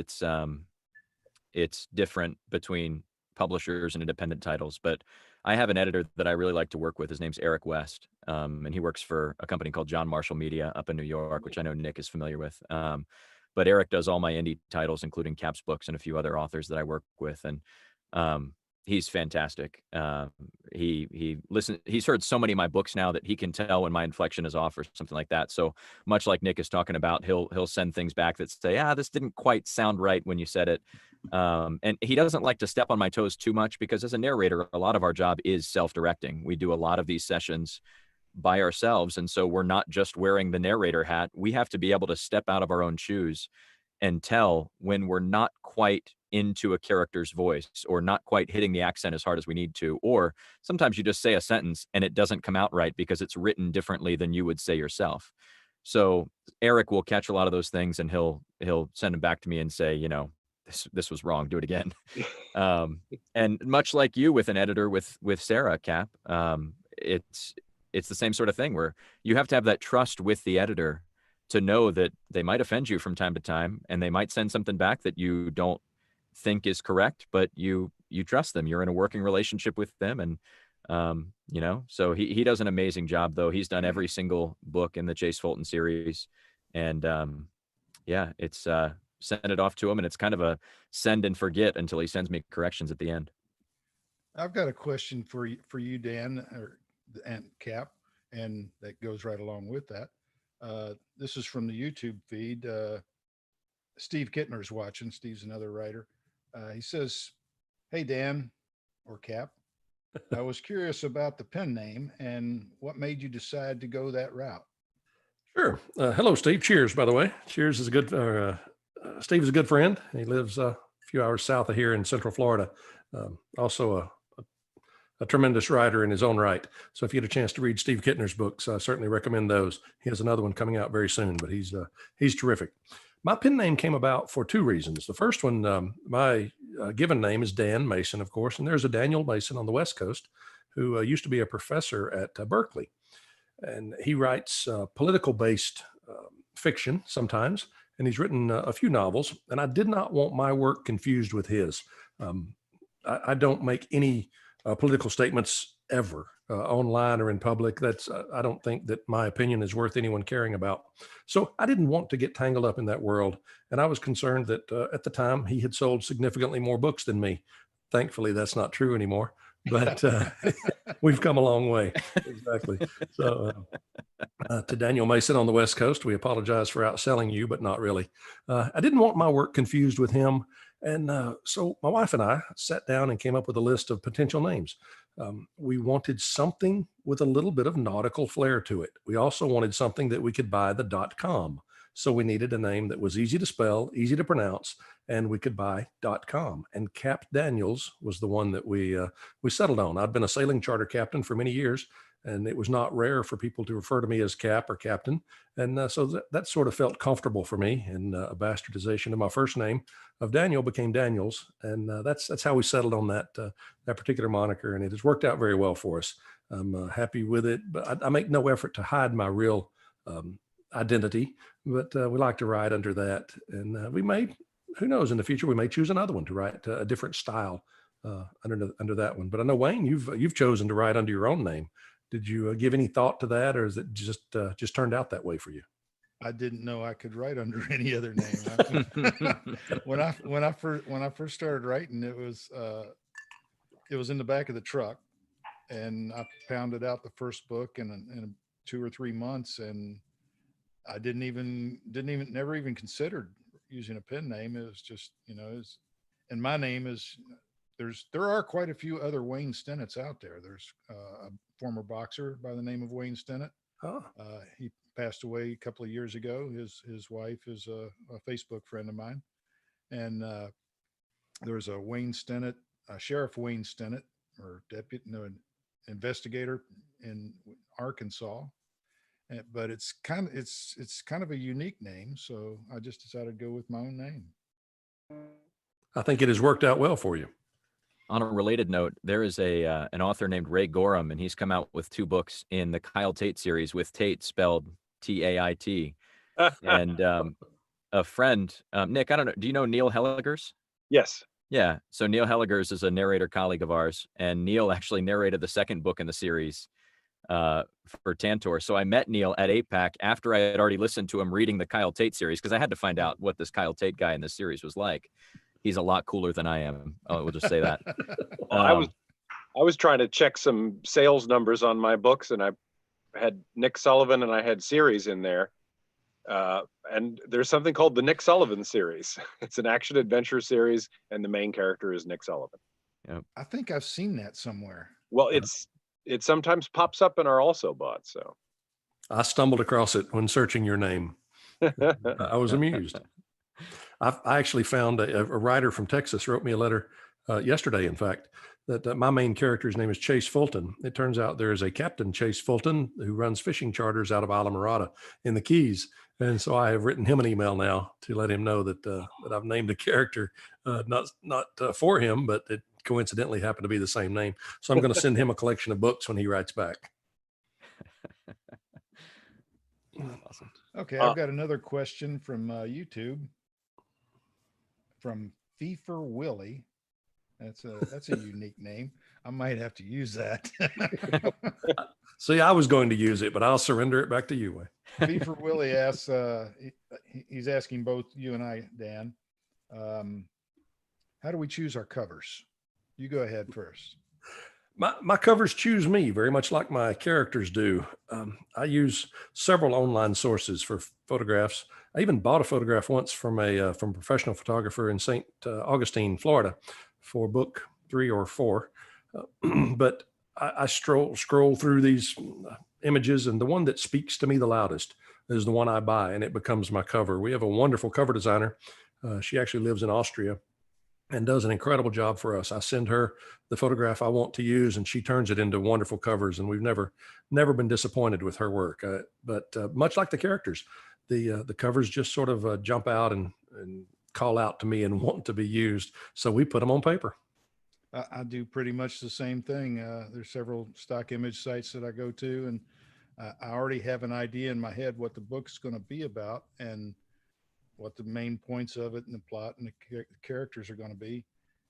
it's different between publishers and independent titles, but I have an editor that I really like to work with. His name's Eric West, and he works for a company called John Marshall Media up in New York, which I know Nick is familiar with. But Eric does all my indie titles, including Cap's books and a few other authors that I work with. And he's fantastic. He's heard so many of my books now that he can tell when my inflection is off or something like that. So much like Nick is talking about, he'll send things back that say, this didn't quite sound right when you said it. And he doesn't like to step on my toes too much because as a narrator, a lot of our job is self-directing. We do a lot of these sessions by ourselves. And so we're not just wearing the narrator hat. We have to be able to step out of our own shoes and tell when we're not quite into a character's voice or not quite hitting the accent as hard as we need to. Or sometimes you just say a sentence and it doesn't come out right because it's written differently than you would say yourself. So Eric will catch a lot of those things and he'll send them back to me and say, you know, this was wrong, do it again. And much like you with an editor with Sarah, Cap, it's the same sort of thing where you have to have that trust with the editor to know that they might offend you from time to time and they might send something back that you don't think is correct, but you trust them. You're in a working relationship with them. And, you know, so he does an amazing job though. He's done every single book in the Chase Fulton series. And, yeah, it's, send it off to him and it's kind of a send and forget until he sends me corrections at the end. I've got a question for you, Dan, and Cap, and that goes right along with that. This is from the YouTube feed. Steve Kittner's watching. Steve's another writer. He says, "Hey, Dan or Cap, I was curious about the pen name and what made you decide to go that route." Sure. Hello, Steve. Cheers, by the way. Cheers is a good, Steve is a good friend. He lives a few hours south of here in Central Florida. Also a tremendous writer in his own right. So if you get a chance to read Steve Kittner's books, I certainly recommend those. He has another one coming out very soon, but he's terrific. My pen name came about for two reasons. The first one, my given name is Dan Mason, of course, and there's a Daniel Mason on the West Coast who used to be a professor at Berkeley. And he writes political-based fiction sometimes, and he's written a few novels, and I did not want my work confused with his. I don't make any political statements ever online or in public. I don't think that my opinion is worth anyone caring about. So I didn't want to get tangled up in that world. And I was concerned that at the time he had sold significantly more books than me. Thankfully, that's not true anymore, but we've come a long way. Exactly. So to Daniel Mason on the West Coast, we apologize for outselling you, but not really. I didn't want my work confused with him. And so my wife and I sat down and came up with a list of potential names. We wanted something with a little bit of nautical flair to it. We also wanted something that we could buy the .com. So we needed a name that was easy to spell, easy to pronounce, and we could buy .com. And Cap Daniels was the one that we settled on. I'd been a sailing charter captain for many years, and it was not rare for people to refer to me as Cap or Captain. And so that sort of felt comfortable for me. And a bastardization of my first name of Daniel became Daniels. And that's how we settled on that particular moniker. And it has worked out very well for us. I'm happy with it, but I make no effort to hide my real identity, but we like to write under that. And we may, who knows, in the future, we may choose another one to write a different style under that one. But I know, Wayne, you've chosen to write under your own name. Did you give any thought to that, or is it just turned out that way for you? I didn't know I could write under any other name. When I first started writing, it was in the back of the truck, and I pounded out the first book in 2 or 3 months, and I never even considered using a pen name. It was just, and my name is, there are quite a few other Wayne Stennetts out there. There's a former boxer by the name of Wayne Stennett. Oh. He passed away a couple of years ago. His wife is a Facebook friend of mine. And there's a Wayne Stennett, Sheriff Wayne Stennett, or investigator in Arkansas. But it's kind of a unique name. So I just decided to go with my own name. I think it has worked out well for you. On a related note, there is an author named Ray Gorham, and he's come out with 2 books in the Kyle Tate series, with Tate spelled Tait. And a friend, Nick, I don't know, do you know Neil Helligers? Yes. Yeah. So Neil Helligers is a narrator colleague of ours, and Neil actually narrated the second book in the series for Tantor. So I met Neil at APAC after I had already listened to him reading the Kyle Tate series, because I had to find out what this Kyle Tate guy in this series was like. He's a lot cooler than I am. We'll just say that. I was trying to check some sales numbers on my books, and I had Nick Sullivan and I had series in there. And there's something called the Nick Sullivan series. It's an action adventure series, and the main character is Nick Sullivan. Yep. I think I've seen that somewhere. Well, it sometimes pops up in our also bought. So I stumbled across it when searching your name. I was amused. I actually found a writer from Texas wrote me a letter yesterday, in fact, that my main character's name is Chase Fulton. It turns out there is a Captain Chase Fulton who runs fishing charters out of Isla Morada in the Keys. And so I have written him an email now to let him know that that I've named a character, not for him, but it coincidentally happened to be the same name. So I'm going to send him a collection of books when he writes back. Awesome. Okay, I've got another question from YouTube from Feefer Willie. That's a unique name. I might have to use that. See, I was going to use it, but I'll surrender it back to you, Wayne. Feefer Willie asks, he's asking both you and I, Dan, how do we choose our covers? You go ahead first. My covers choose me very much like my characters do. I use several online sources for photographs. I even bought a photograph once from a professional photographer in St. Augustine, Florida, for book 3 or 4. But I scroll through these images, and the one that speaks to me the loudest is the one I buy, and it becomes my cover. We have a wonderful cover designer. She actually lives in Austria and does an incredible job for us. I send her the photograph I want to use, and she turns it into wonderful covers. And we've never been disappointed with her work. But much like the characters, the covers just sort of jump out and call out to me and want to be used. So we put them on paper. I do pretty much the same thing. There's several stock image sites that I go to, and I already have an idea in my head what the book's going to be about and what the main points of it and the plot and the characters are going to be.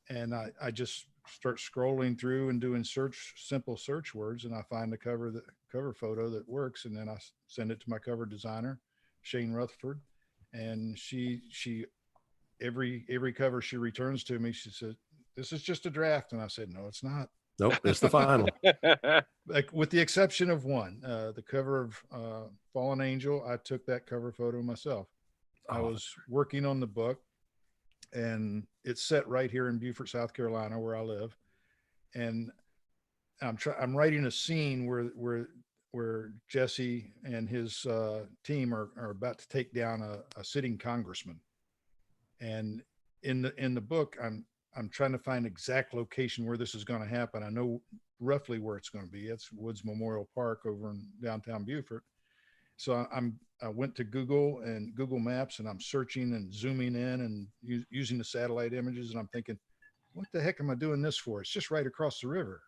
And I just start scrolling through and doing simple search words, and I find the cover photo that works. And then I send it to my cover designer, Shane Rutherford. And she every cover she returns to me, she said, "This is just a draft." And I said, "No, it's not. Nope, it's the final." Like, with the exception of one, the cover of Fallen Angel, I took that cover photo myself. I was working on the book, and it's set right here in Beaufort, South Carolina, where I live. And I'm writing a scene where Jesse and his team are about to take down a sitting congressman. And in the book, I'm trying to find exact location where this is going to happen. I know roughly where it's going to be. It's Woods Memorial Park over in downtown Beaufort. So I went to Google Maps, and I'm searching and zooming in and using the satellite images. And I'm thinking, what the heck am I doing this for? It's just right across the river.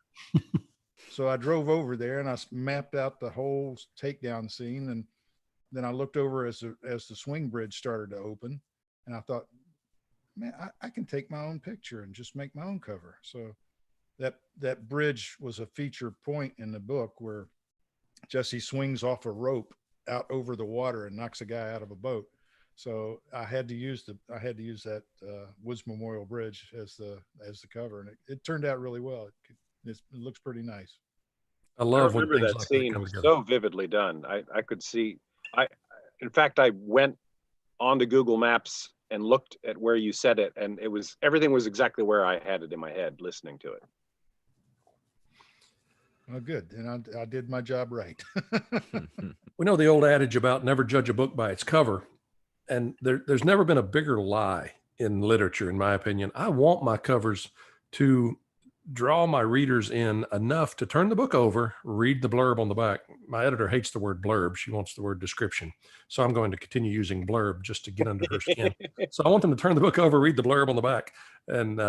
So I drove over there and I mapped out the whole takedown scene. And then I looked over as the swing bridge started to open, and I thought, man, I can take my own picture and just make my own cover. So that bridge was a feature point in the book where Jesse swings off a rope out over the water and knocks a guy out of a boat. So I had to use that Woods Memorial Bridge as the cover, and it turned out really well. It looks pretty nice. I love I remember when things that like scene come was together. so vividly done. I could see. In fact, I went onto Google Maps and looked at where you said it, and everything was exactly where I had it in my head listening to it. Oh, good. And I did my job right. We know the old adage about never judge a book by its cover. And there's never been a bigger lie in literature, in my opinion. I want my covers to draw my readers in enough to turn the book over, read the blurb on the back. My editor hates the word blurb. She wants the word description. So I'm going to continue using blurb just to get under her skin. So I want them to turn the book over, read the blurb on the back. And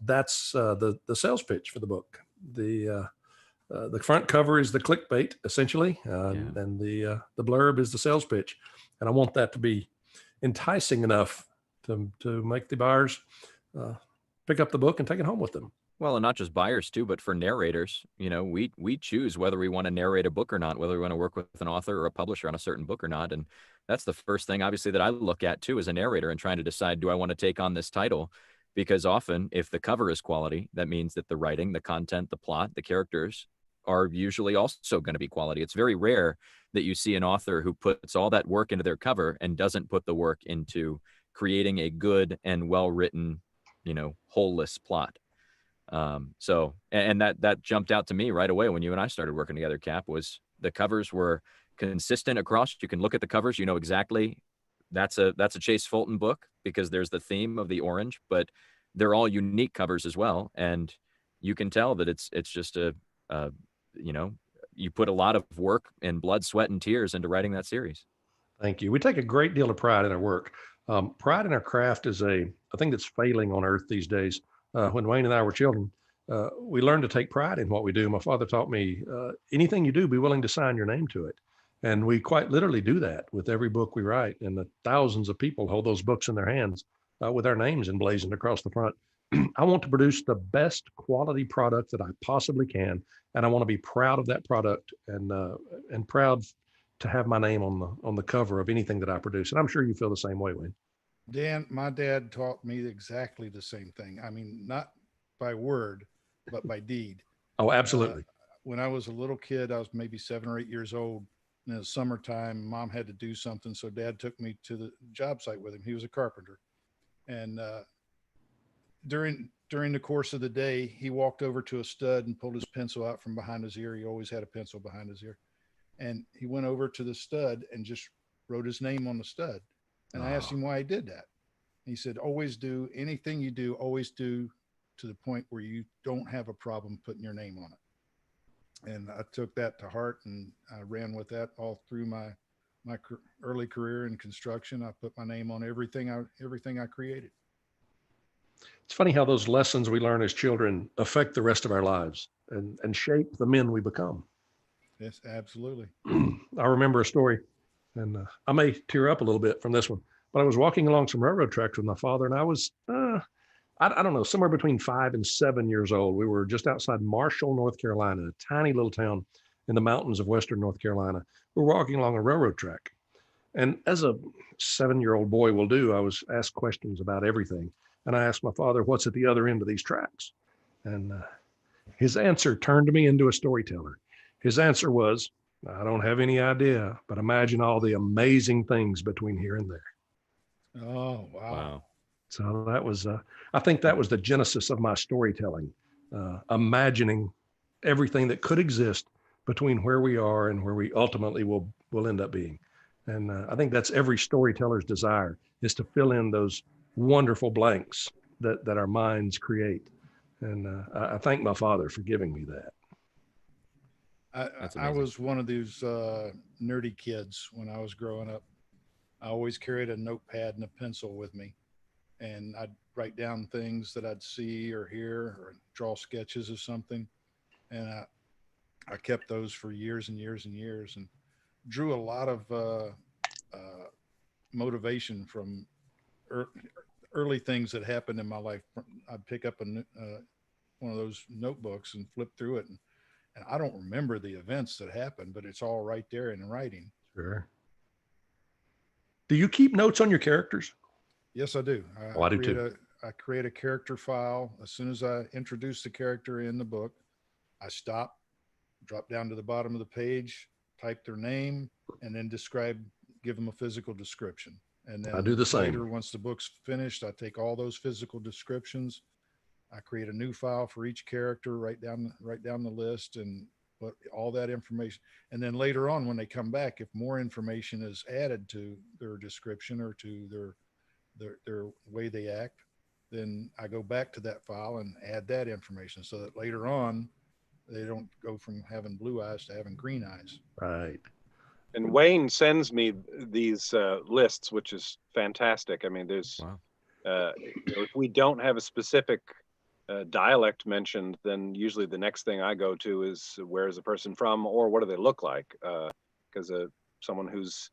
that's the sales pitch for the book. The front cover is the clickbait, essentially, and the blurb is the sales pitch. And I want that to be enticing enough to make the buyers pick up the book and take it home with them. Well, and not just buyers too, but for narrators, we choose whether we want to narrate a book or not, whether we want to work with an author or a publisher on a certain book or not. And that's the first thing, obviously, that I look at too as a narrator and trying to decide, do I want to take on this title? Because often if the cover is quality, that means that the writing, the content, the plot, the characters are usually also going to be quality. It's very rare that you see an author who puts all that work into their cover and doesn't put the work into creating a good and well-written, holeless plot. So, and that jumped out to me right away when you and I started working together, Cap, was the covers were consistent across. You can look at the covers, you know exactly that's a Chase Fulton book because there's the theme of the orange, but they're all unique covers as well. And you can tell that it's just you know, you put a lot of work and blood, sweat, and tears into writing that series. Thank you. We take a great deal of pride in our work. Pride in our craft is a thing that's failing on earth these days. When Wayne and I were children, we learned to take pride in what we do. My father taught me, anything you do, be willing to sign your name to it. And we quite literally do that with every book we write. And the thousands of people hold those books in their hands with our names emblazoned across the front. I want to produce the best quality product that I possibly can. And I want to be proud of that product and proud to have my name on the cover of anything that I produce. And I'm sure you feel the same way, Wayne. Dan, my dad taught me exactly the same thing. I mean, not by word, but by deed. Oh, absolutely. When I was a little kid, I was maybe 7 or 8 years old. In the summertime, mom had to do something. So dad took me to the job site with him. He was a carpenter. And during the course of the day, he walked over to a stud and pulled his pencil out from behind his ear. He always had a pencil behind his ear. And he went over to the stud and just wrote his name on the stud. And I asked him why he did that. He said, always do anything you do, always do to the point where you don't have a problem putting your name on it. And I took that to heart and I ran with that all through my early career in construction. I put my name on everything I created. It's funny how those lessons we learn as children affect the rest of our lives and shape the men we become. Yes, absolutely. I remember a story, and I may tear up a little bit from this one, but I was walking along some railroad tracks with my father, and I was, I don't know, somewhere between 5 and 7 years old. We were just outside Marshall, North Carolina, a tiny little town in the mountains of Western North Carolina. We're walking along a railroad track. And as a 7-year-old boy will do, I was asked questions about everything. And I asked my father, what's at the other end of these tracks? And his answer turned me into a storyteller. His answer was, I don't have any idea, but imagine all the amazing things between here and there. Oh, wow. So that was, I think that was the genesis of my storytelling, imagining everything that could exist between where we are and where we ultimately will end up being. And I think that's every storyteller's desire, is to fill in those wonderful blanks that our minds create. And I thank my father for giving me that. I was one of these nerdy kids when I was growing up. I always carried a notepad and a pencil with me, and I'd write down things that I'd see or hear or draw sketches of something. And I kept those for years and years and years, and drew a lot of motivation from early things that happened in my life. I'd pick up one of those notebooks and flip through it, and I don't remember the events that happened, but it's all right there in writing. Sure. Do you keep notes on your characters? Yes, I do. I do too. I create a character file. As soon as I introduce the character in the book, I stop, drop down to the bottom of the page, type their name, and then give them a physical description. And then I do the same. Later, once the book's finished, I take all those physical descriptions. I create a new file for each character, write down the list and put all that information. And then later on, when they come back, if more information is added to their description or to their way they act, then I go back to that file and add that information so that later on they don't go from having blue eyes to having green eyes. Right. And Wayne sends me these lists, which is fantastic. I mean, there's, if we don't have a specific dialect mentioned, then usually the next thing I go to is where is the person from or what do they look like? Because someone who's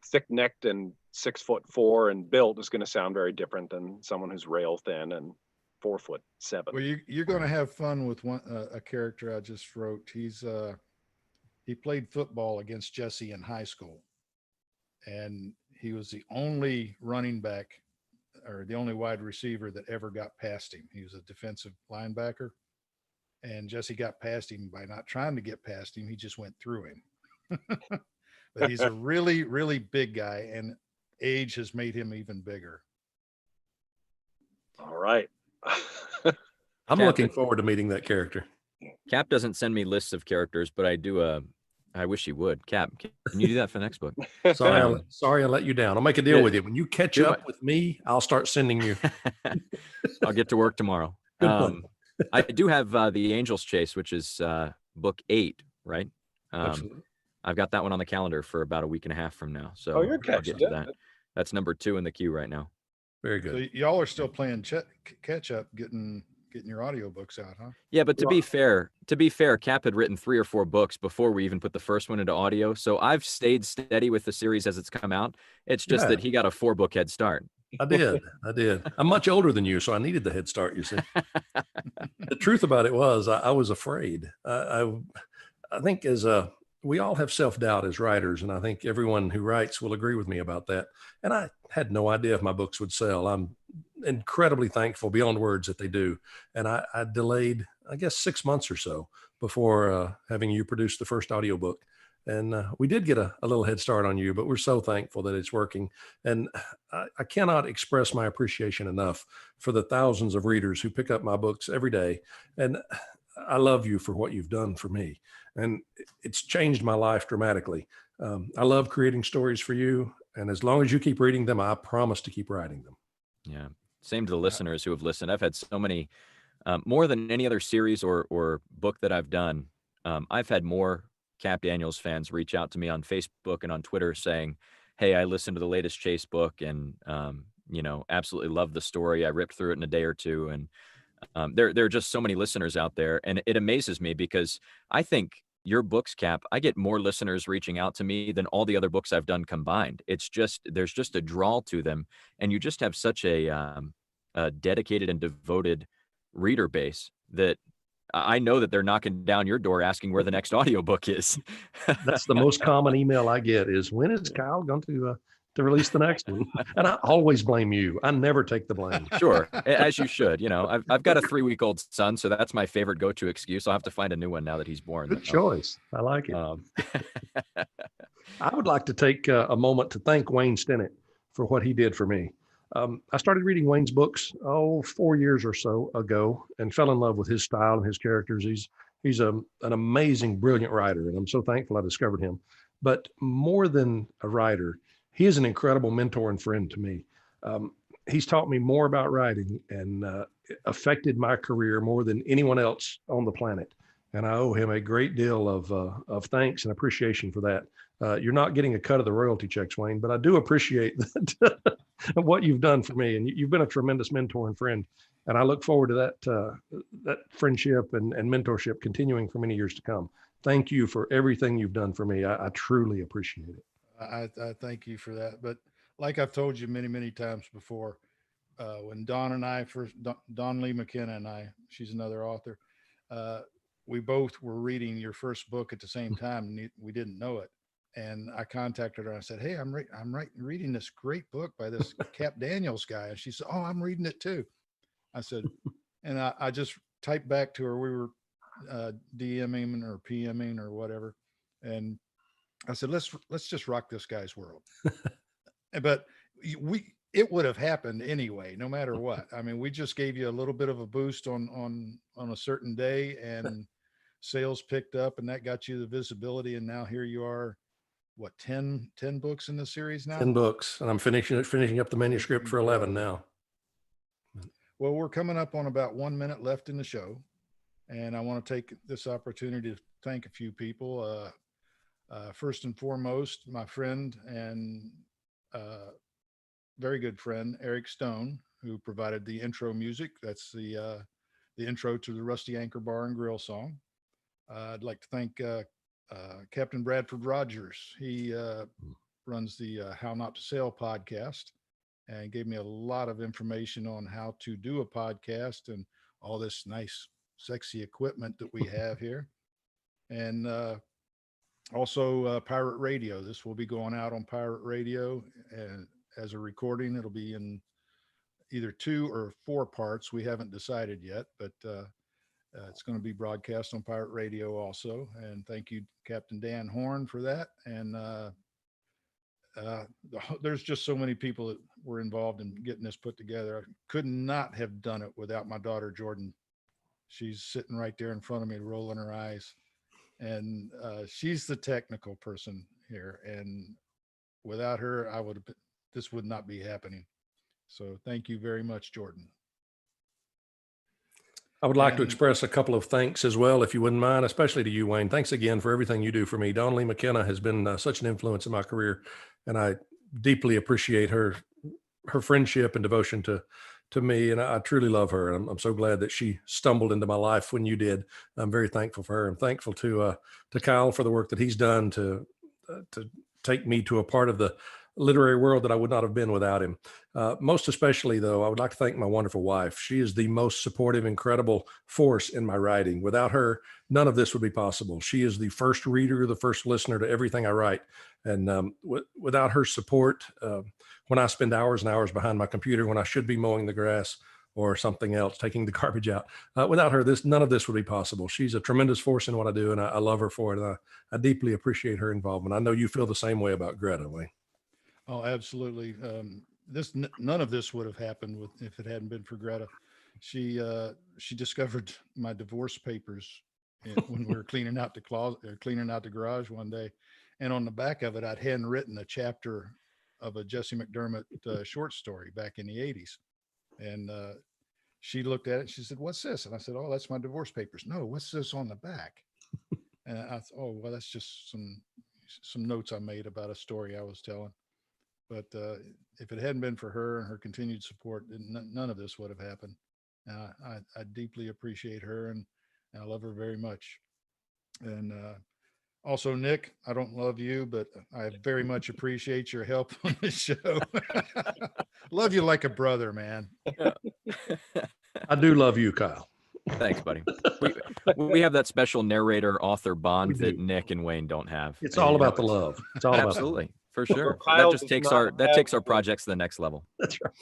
thick-necked and 6'4" and built is going to sound very different than someone who's rail thin and 4'7". Well, you're going to have fun with a character I just wrote. He played football against Jesse in high school, and he was the only running back or the only wide receiver that ever got past him. He was a defensive linebacker, and Jesse got past him by not trying to get past him. He just went through him. But he's a really, really big guy, and age has made him even bigger. All right. I'm Cap, looking forward to meeting that character. Cap doesn't send me lists of characters, but I do. I wish he would. Cap, can you do that for the next book? Sorry, I let you down. I'll make a deal Yeah, with you. When you catch do up with me, I'll start sending you. I'll get to work tomorrow. Good plan. I do have the Angel's Chase, which is book 8, right? Absolutely. I've got that one on the calendar for about a week and a half from now. So Oh, you're I'll catching get to up. that. That's number 2 in the queue right now. Very So good. y'all are still playing catch up, getting your audiobooks out, huh? Yeah, but to be fair, Cap had written 3 or 4 books before we even put the first one into audio. So I've stayed steady with the series as it's come out. It's just that he got a 4-book head start. I did. I'm much older than you, so I needed the head start, you see. The truth about it was I was afraid. I think we all have self-doubt as writers, and I think everyone who writes will agree with me about that. And I had no idea if my books would sell. I'm incredibly thankful beyond words that they do. And I delayed, I guess, 6 months or so before having you produce the first audiobook. And we did get a little head start on you, but we're so thankful that it's working. And I cannot express my appreciation enough for the thousands of readers who pick up my books every day. And I love you for what you've done for me. And it's changed my life dramatically. I love creating stories for you. And as long as you keep reading them, I promise to keep writing them. Yeah. Same to the listeners who have listened. I've had so many, more than any other series or book that I've done. I've had more Cap Daniels fans reach out to me on Facebook and on Twitter saying, "Hey, I listened to the latest Chase book and, absolutely love the story. I ripped through it in a day or two." And there are just so many listeners out there. And it amazes me because I think your books, Cap, I get more listeners reaching out to me than all the other books I've done combined. It's just, there's just a draw to them. And you just have such a dedicated and devoted reader base that I know that they're knocking down your door asking where the next audiobook is. That's the most common email I get is, when is Kyle going to release the next one? And I always blame you. I never take the blame. Sure, as you should. I've got a 3-week-old son, so that's my favorite go-to excuse. I'll have to find a new one now that he's born. Good choice. I like it. I would like to take a moment to thank Wayne Stinnett for what he did for me. I started reading Wayne's books 4 years or so ago and fell in love with his style and his characters. He's an amazing, brilliant writer, and I'm so thankful I discovered him. But more than a writer, he is an incredible mentor and friend to me. He's taught me more about writing and affected my career more than anyone else on the planet. And I owe him a great deal of thanks and appreciation for that. You're not getting a cut of the royalty checks, Wayne, but I do appreciate that, what you've done for me. And you've been a tremendous mentor and friend. And I look forward to that friendship and mentorship continuing for many years to come. Thank you for everything you've done for me. I truly appreciate it. I thank you for that. But like I've told you many, many times before, when Dawn Lee McKenna and I, she's another author, we both were reading your first book at the same time, and we didn't know it. And I contacted her and I said, "Hey, I'm reading this great book by this Cap Daniels guy." And she said, "Oh, I'm reading it too." I said, and I just typed back to her. We were DMing or PMing or whatever. And I said, let's just rock this guy's world. But it would have happened anyway, no matter what. I mean, we just gave you a little bit of a boost on a certain day, and sales picked up, and that got you the visibility. And now here you are, what, 10 books in the series now? 10 books, and I'm finishing up the manuscript for 11 now. Well, we're coming up on about 1 minute left in the show, and I want to take this opportunity to thank a few people. First and foremost, my friend and very good friend, Eric Stone, who provided the intro music. That's the intro to the Rusty Anchor Bar and Grill song. I'd like to thank Captain Bradford Rogers. He runs the How Not to Sail podcast and gave me a lot of information on how to do a podcast and all this nice, sexy equipment that we have here. And also Pirate Radio. This will be going out on Pirate Radio, and as a recording, it'll be in either 2 or 4 parts. We haven't decided yet, but it's going to be broadcast on Pirate Radio also. And thank you, Captain Dan Horn, for that. And there's just so many people that were involved in getting this put together. I could not have done it without my daughter, Jordan She's sitting right there in front of me, rolling her eyes. And she's the technical person here. And without her, this would not be happening. So thank you very much, Jordan. I would like to And- express a couple of thanks as well, if you wouldn't mind, especially to you, Wayne. Thanks again for everything you do for me. Dawn Lee McKenna has been such an influence in my career, and I deeply appreciate her friendship and devotion to me, and I truly love her. I'm so glad that she stumbled into my life when you did. I'm very thankful for her. I'm thankful to Kyle for the work that he's done to take me to a part of the literary world that I would not have been without him. Most especially, though, I would like to thank my wonderful wife. She is the most supportive, incredible force in my writing. Without her, none of this would be possible. She is the first reader, the first listener to everything I write. And without her support, when I spend hours and hours behind my computer, when I should be mowing the grass or something else, taking the garbage out, without her, none of this would be possible. She's a tremendous force in what I do, and I love her for it. And I deeply appreciate her involvement. I know you feel the same way about Greta, Wayne. Oh, absolutely. None of this would have happened if it hadn't been for Greta. She discovered my divorce papers when we were cleaning out the closet, cleaning out the garage one day, and on the back of it, I'd handwritten a chapter of a Jesse McDermott short story back in the '80s, and she looked at it. And she said, "What's this?" And I said, "Oh, that's my divorce papers." "No, what's this on the back?" And I thought, "Oh, well, that's just some notes I made about a story I was telling." But if it hadn't been for her and her continued support, none of this would have happened. I deeply appreciate her, and I love her very much. And also, Nick, I don't love you, but I very much appreciate your help on this show. Love you like a brother, man. I do love you, Kyle. Thanks, buddy. We have that special narrator author bond We that do. Nick and Wayne don't have. It's And, all you know, about the love. It's all about absolutely, for sure. Kyle That just does takes not takes our have- projects to the next level. That's right.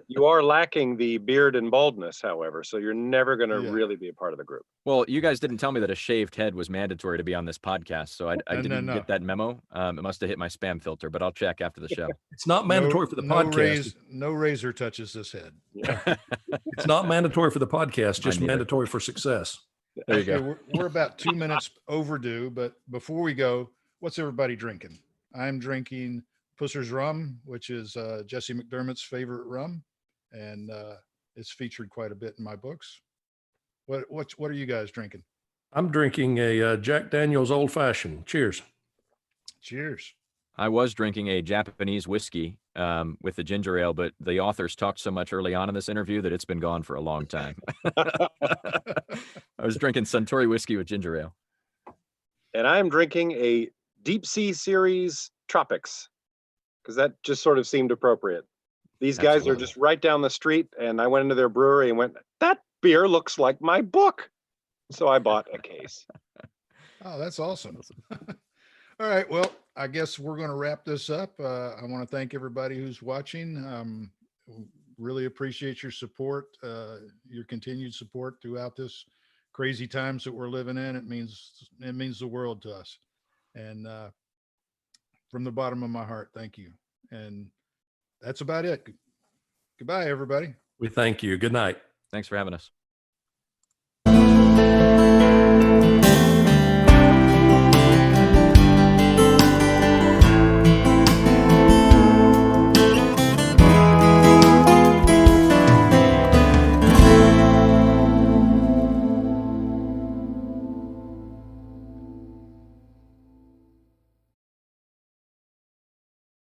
You are lacking the beard and baldness, however, so you're never going to Yeah. really be a part of the group. Well, you guys didn't tell me that a shaved head was mandatory to be on this podcast, so I No, didn't no. get that memo. It must have hit my spam filter, but I'll check after the show. It's not mandatory for the podcast. No razor touches this head. It's not mandatory for the podcast, just neither. mandatory for success. There you Okay, go. we're about 2 minutes overdue, but before we go, what's everybody drinking? I'm drinking Pusser's Rum, which is Jesse McDermott's favorite rum, and it's featured quite a bit in my books. What are you guys drinking? I'm drinking a Jack Daniel's Old Fashioned. Cheers. Cheers. I was drinking a Japanese whiskey with the ginger ale, but the authors talked so much early on in this interview that it's been gone for a long time. I was drinking Suntory whiskey with ginger ale. And I'm drinking a Deep Sea Series Tropics, because that just sort of seemed appropriate. These guys Absolutely. are just right down the street, and I went into their brewery and went, "That beer looks like my book." So I bought a case. Oh, that's awesome. All right. Well, I guess we're going to wrap this up. I want to thank everybody who's watching. Really appreciate your support, your continued support throughout this crazy times that we're living in. It means the world to us. And from the bottom of my heart, thank you. And that's about it. Goodbye, everybody. We thank you. Good night. Thanks for having us.